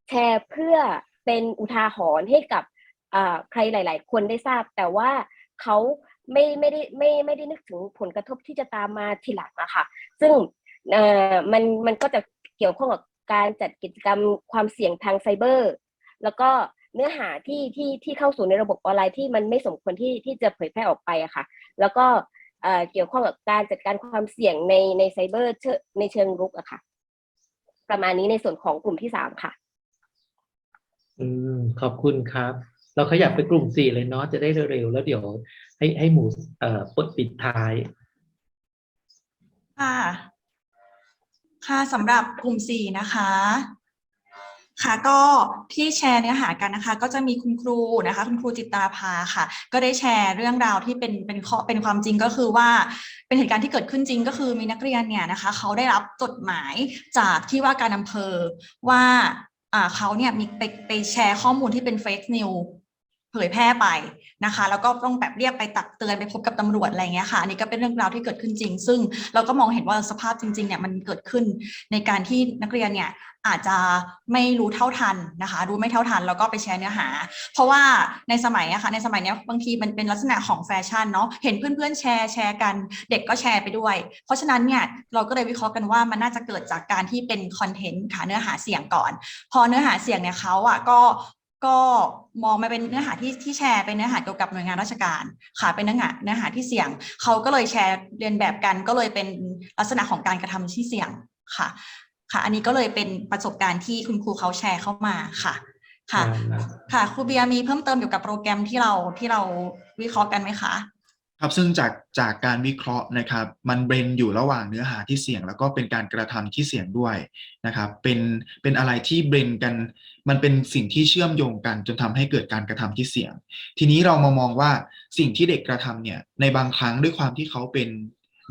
แชร์เพื่อเป็นอุทาหรณ์ให้กับใครหลายๆคนได้ทราบแต่ว่าเขาไม่ได้นึกถึงผลกระทบที่จะตามมาทีหลังอะค่ะซึ่งมันก็จะเกี่ยวข้องกับการจัดกิจกรรมความเสี่ยงทางไซเบอร์แล้วก็เนื้อหาที่เข้าสู่ในระบบออนไลน์ที่มันไม่สมควรที่จะเผยแพร่ออกไปอะค่ะแล้วก็เกี่ยวข้องกับการจัดการความเสี่ยงในไซเบอร์ในเชิงรุกอะค่ะประมาณนี้ในส่วนของกลุ่มที่3ค่ะขอบคุณครับเราขยับไปกลุ่ม4เลยเนาะจะได้เร็วๆแล้วเดี๋ยวให้หมูปิดท้ายค่ะสำหรับกลุ่ม4นะคะค่ะก็ที่แชร์เนื้อหากันนะคะก็จะมีคุณครูนะคะคุณครูจิตตาภาค่ะก็ได้แชร์เรื่องราวที่เป็นความจริงก็คือว่าเป็นเหตุการณ์ที่เกิดขึ้นจริงก็คือมีนักเรียนเนี่ยนะคะเขาได้รับจดหมายจากที่ว่าการอำเภอว่าเขาเนี่ยมีไปแชร์ข้อมูลที่เป็นเฟกนิวเผยแพร่ไปนะคะแล้วก็ต้องแบบเรียกไปตักเตือนไปพบกับตำรวจอะไรเงี้ยค่ะอันนี้ก็เป็นเรื่องราวที่เกิดขึ้นจริงซึ่งเราก็มองเห็นว่าสภาพจริงๆเนี่ยมันเกิดขึ้นในการที่นักเรียนเนี่ยอาจจะไม่รู้เท่าทันนะคะรู้ไม่เท่าทันแล้วก็ไปแชร์เนื้อหาเพราะว่าในสมัยนี้บางทีมันเป็นลักษณะของแฟชั่นเนาะเห็นเพื่อนๆแชร์กันเด็กก็แชร์ไปด้วยเพราะฉะนั้นเนี่ยเราก็เลยวิเคราะห์กันว่ามันน่าจะเกิดจากการที่เป็นคอนเทนต์ค่ะเนื้อหาเสียงก่อนพอเนื้อหาเสียงเนี่ยเขาก็มองมาเป็นเนื้อหาที่แชร์เป็นเนื้อหาเกี่ยวกับหน่วยงานราชการค่ะเป็นเนื้อหาที่เสี่ยงเขาก็เลยแชร์เรียนแบบกันก็เลยเป็นลักษณะของการกระทำที่เสี่ยงค่ะอันนี้ก็เลยเป็นประสบการณ์ที่คุณครูเขาแชร์เข้ามาค่ะครูเบียร์มีเพิ่มเติมเกี่ยวกับโปรแกรมที่เราวิเคราะห์กันไหมคะครับซึ่งจากการวิเคราะห์นะครับมันเบรนอยู่ระหว่างเนื้อหาที่เสี่ยงแล้วก็เป็นการกระทำที่เสี่ยงด้วยนะครับเป็นอะไรที่เบรนกันมันเป็นสิ่งที่เชื่อมโยงกันจนทำให้เกิดการกระทำที่เสี่ยงทีนี้เรามามองว่าสิ่งที่เด็กกระทำเนี่ยในบางครั้งด้วยความที่เขาเป็น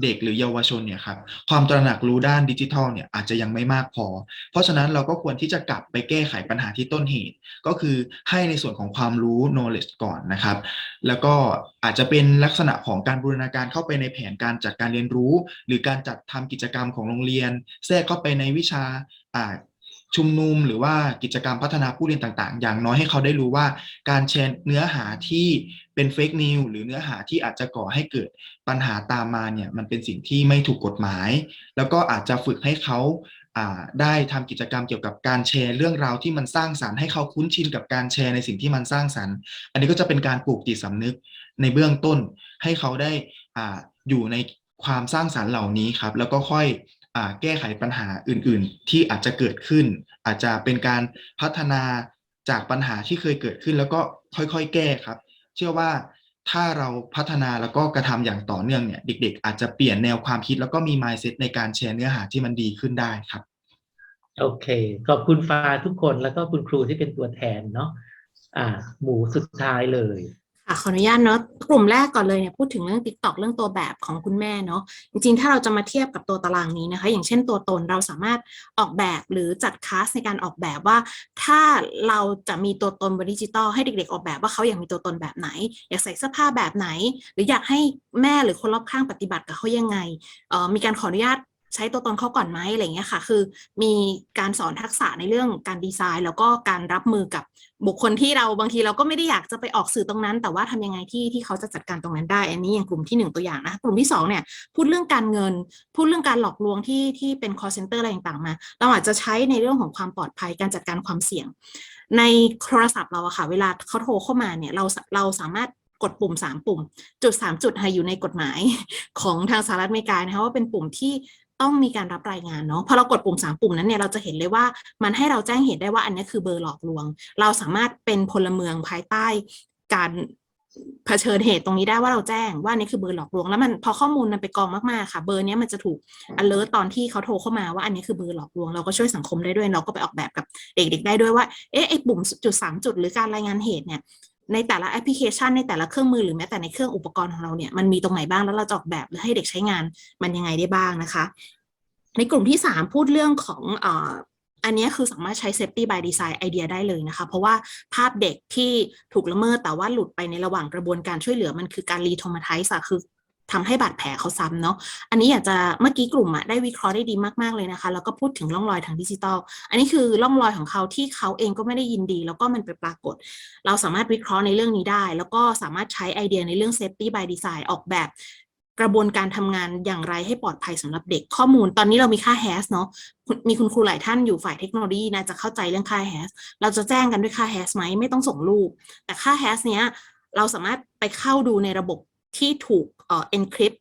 เด็กหรือเยาวชนเนี่ยครับความตระหนักรู้ด้านดิจิทัลเนี่ยอาจจะยังไม่มากพอเพราะฉะนั้นเราก็ควรที่จะกลับไปแก้ไขปัญหาที่ต้นเหตุก็คือให้ในส่วนของความรู้ knowledge ก่อนนะครับแล้วก็อาจจะเป็นลักษณะของการบูรณาการเข้าไปในแผนการจัดการเรียนรู้หรือการจัดทำกิจกรรมของโรงเรียนแทรกเข้าไปในวิชาชุมนุมหรือว่ากิจกรรมพัฒนาผู้เรียนต่างๆอย่างน้อยให้เขาได้รู้ว่าการแชร์เนื้อหาที่เป็นเฟกนิวหรือเนื้อหาที่อาจจะก่อให้เกิดปัญหาตามมาเนี่ยมันเป็นสิ่งที่ไม่ถูกกฎหมายแล้วก็อาจจะฝึกให้เขาได้ทำกิจกรรมเกี่ยวกับการแชร์เรื่องราวที่มันสร้างสรรค์ให้เขาคุ้นชินกับการแชร์ในสิ่งที่มันสร้างสรรค์อันนี้ก็จะเป็นการปลูกจิตสำนึกในเบื้องต้นให้เขาได้อยู่ในความสร้างสรรค์เหล่านี้ครับแล้วก็ค่อยแก้ไขปัญหาอื่นๆที่อาจจะเกิดขึ้นอาจจะเป็นการพัฒนาจากปัญหาที่เคยเกิดขึ้นแล้วก็ค่อยๆแก้ครับเชื่อว่า ถ้าเราพัฒนาแล้วก็กระทำอย่างต่อเนื่องเนี่ยเด็กๆอาจจะเปลี่ยนแนวความคิดแล้วก็มี mindset ในการแชร์เนื้อหาที่มันดีขึ้นได้ครับโอเคขอบคุณฟ้าทุกคนแล้วก็คุณครูที่เป็นตัวแทนเนาะหมูสุดท้ายเลยค่ะขออนุญาตเนาะกลุ่มแรกก่อนเลยเนี่ยพูดถึงเรื่อง TikTok เรื่องตัวแบบของคุณแม่เนาะจริงๆถ้าเราจะมาเทียบกับตัวตารางนี้นะคะอย่างเช่นตัวตนเราสามารถออกแบบหรือจัดคลาสในการออกแบบว่าถ้าเราจะมีตัวตนบนดิจิตอลให้เด็กๆออกแบบว่าเขาอยากมีตัวตนแบบไหนอยากใส่เสื้อผ้าแบบไหนหรืออยากให้แม่หรือคนรอบข้างปฏิบัติกับเขายังไงมีการขออนุญาตใช้ตัวตนเขาก่อนไหมอะไรเงี้ยค่ะคือมีการสอนทักษะในเรื่องการดีไซน์แล้วก็การรับมือกับบุคคลที่เราบางทีเราก็ไม่ได้อยากจะไปออกสื่อตรงนั้นแต่ว่าทำยังไงที่เขาจะจัดการตรงนั้นได้อันนี้อย่างกลุ่มที่1ตัวอย่างนะกลุ่มที่2เนี่ยพูดเรื่องการเงินพูดเรื่องการหลอกลวงที่เป็น call center อะไรต่างๆมาเราอาจจะใช้ในเรื่องของความปลอดภัยการจัดการความเสี่ยงในโทรศัพท์เราอะค่ะเวลาเขาโทรเข้ามาเนี่ยเราสามารถกดปุ่ม3ปุ่มจุด3จุดอยู่ในกฎหมายของทางสหรัฐอเมริกานะคะว่าเป็นปุ่มที่ต้องมีการรับรายงานเนาะพอเรากดปุ่ม3ปุ่มนั้นเนี่ยเราจะเห็นเลยว่ามันให้เราแจ้งเหตุได้ว่าอันนี้คือเบอร์หลอกลวงเราสามารถเป็นพลเมืองภายใต้การเผชิญเหตุตรงนี้ได้ว่าเราแจ้งว่านี่คือเบอร์หลอกลวงแล้วมันพอข้อมูลมันไปกองมากๆค่ะเบอร์นี้มันจะถูก alert ตอนที่เขาโทรเข้ามาว่าอันนี้คือเบอร์หลอกลวงเราก็ช่วยสังคมได้ด้วยเราก็ไปออกแบบกับเด็กๆได้ด้วยว่าไอ้ปุ่มจุด3จุดหรือการรายงานเหตุเนี่ยในแต่ละแอปพลิเคชันในแต่ละเครื่องมือหรือแม้แต่ในเครื่องอุปกรณ์ของเราเนี่ยมันมีตรงไหนบ้างแล้วเราจะออกแบบหรือให้เด็กใช้งานมันยังไงได้บ้างนะคะในกลุ่มที่3พูดเรื่องของอันนี้คือสามารถใช้ safety by design ไอเดียได้เลยนะคะเพราะว่าภาพเด็กที่ถูกละเมิดแต่ว่าหลุดไปในระหว่างกระบวนการช่วยเหลือมันคือการ re-traumatize คือทำให้บาดแผลเขาซ้ำเนาะอันนี้อยากจะเมื่อกี้กลุ่มได้วิเคราะห์ได้ดีมากๆเลยนะคะแล้วก็พูดถึงร่องรอยทางดิจิทัลอันนี้คือร่องรอยของเขาที่เขาเองก็ไม่ได้ยินดีแล้วก็มันไปปรากฏเราสามารถวิเคราะห์ในเรื่องนี้ได้แล้วก็สามารถใช้ไอเดียในเรื่อง safety by design ออกแบบกระบวนการทำงานอย่างไรให้ปลอดภัยสำหรับเด็กข้อมูลตอนนี้เรามีค่า hash เนาะมีคุณครูหลายท่านอยู่ฝ่ายเทคโนโลยีนะจะเข้าใจเรื่องค่า hash เราจะแจ้งกันด้วยค่า hash ไหมไม่ต้องส่งรูปแต่ค่า hash เนี้ยเราสามารถไปเข้าดูในระบบที่ถูกencrypt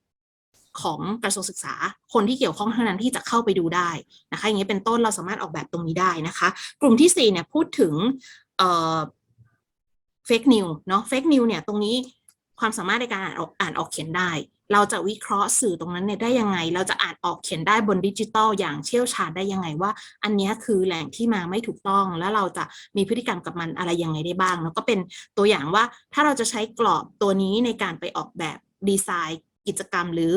ของกระทรวงศึกษาคนที่เกี่ยวข้องเท่านั้นที่จะเข้าไปดูได้นะคะอย่างนี้เป็นต้นเราสามารถออกแบบตรงนี้ได้นะคะกลุ่มที่4เนี่ยพูดถึงfake news เนาะ fake news เนี่ยตรงนี้ความสามารถในการอ่านออกเขียนได้เราจะวิเคราะห์สื่อตรงนั้นเนี่ยได้ยังไงเราจะอ่านออกเขียนได้บนดิจิทัลอย่างเชี่ยวชาญได้ยังไงว่าอันนี้คือแหล่งที่มาไม่ถูกต้องแล้วเราจะมีพฤติกรรมกับมันอะไรยังไงได้บ้างแล้วก็เป็นตัวอย่างว่าถ้าเราจะใช้กรอบตัวนี้ในการไปออกแบบดีไซน์กิจกรรมหรือ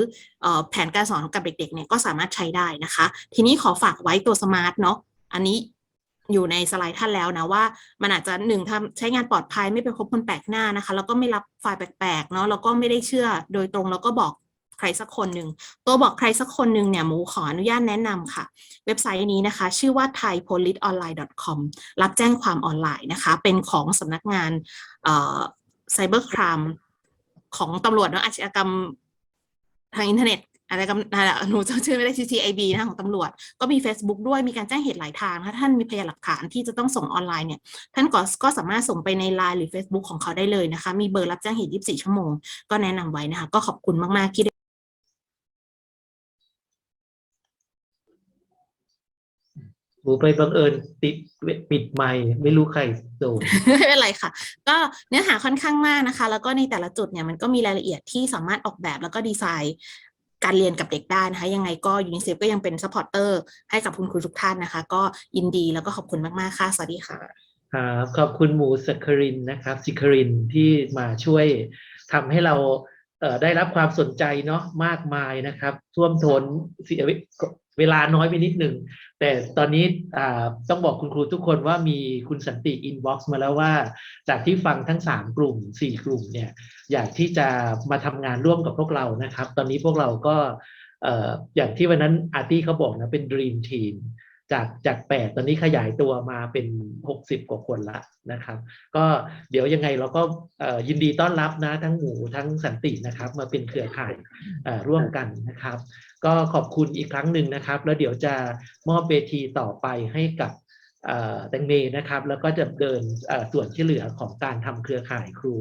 แผนการสอนกับเด็กๆเนี่ยก็สามารถใช้ได้นะคะทีนี้ขอฝากไว้ตัวสมาร์ทเนาะอันนี้อยู่ในสไลด์ท่านแล้วนะว่ามันอาจจะทำใช้งานปลอดภัยไม่ไปพบคนแปลกหน้านะคะแล้วก็ไม่รับไฟล์แปลกๆเนาะแล้วก็ไม่ได้เชื่อโดยตรงแล้วก็บอกใครสักคนหนึ่งตัวบอกใครสักคนหนึ่งเนี่ยหมูขออนุญาตแนะนำค่ะเว็บไซต์นี้นะคะชื่อว่า thaipoliceonline.com รับแจ้งความออนไลน์นะคะเป็นของสำนักงานcyber crime ของตำรวจอาชญากรรมทางอินเทอร์เน็ตอะไรกันหนูจำชื่อไม่ได้ TTIB นะของตำรวจก็มี Facebook ด้วยมีการแจ้งเหตุหลายทางถ้าท่านมีพยานหลักฐานที่จะต้องส่งออนไลน์เนี่ยท่านก็สามารถส่งไปใน LINE หรือ Facebook ของเขาได้เลยนะคะมีเบอร์รับแจ้งเหตุ24ชั่วโมงก็แนะนำไว้นะคะก็ขอบคุณมากๆที่ไปบังเอิญปิดไมค์ไม่รู้ใครโดน ไม่เป็นไรค่ะก็เนื้อหาค่อนข้างมากนะคะแล้วก็ในแต่ละจุดเนี่ยมันก็มีรายละเอียดที่สามารถออกแบบแล้วก็ดีไซน์การเรียนกับเด็กได้นะคะยังไงก็ UNICEF ก็ยังเป็นซัพพอร์ตเตอร์ให้กับคุณครูทุกท่านนะคะก็ยินดีแล้วก็ขอบคุณมากๆค่ะสวัสดีค่ะครับขอบคุณหมูสครินนะครับสิครินที่มาช่วยทำให้เราได้รับความสนใจเนาะมากมายนะครับท่วมท้นเวลาน้อยไปนิดหนึ่งแต่ตอนนี้ต้องบอกคุณครูทุกคนว่ามีคุณสันติอินบ็อกซ์มาแล้วว่าจากที่ฟังทั้ง3กลุ่ม4กลุ่มเนี่ยอยากที่จะมาทำงานร่วมกับพวกเรานะครับตอนนี้พวกเราก็อย่างที่วันนั้นอาร์ตี้เขาบอกนะเป็น Dream Team จาก8ตอนนี้ขยายตัวมาเป็น60กว่าคนละนะครับก็เดี๋ยวยังไงเราก็ยินดีต้อนรับนะทั้งหมูทั้งสันตินะครับมาเป็นเครือข่ายร่วมกันนะครับก็ขอบคุณอีกครั้งหนึ่งนะครับแล้วเดี๋ยวจะมอบเวทีต่อไปให้กับแตงเมนะครับแล้วก็จะเดินส่วนที่เหลือของการทำเครือข่ายครู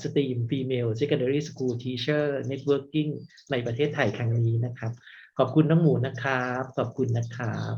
STEAM Female Secondary School Teacher Networking ในประเทศไทยครั้งนี้นะครับขอบคุณน้องหมูนะครับขอบคุณนะครับ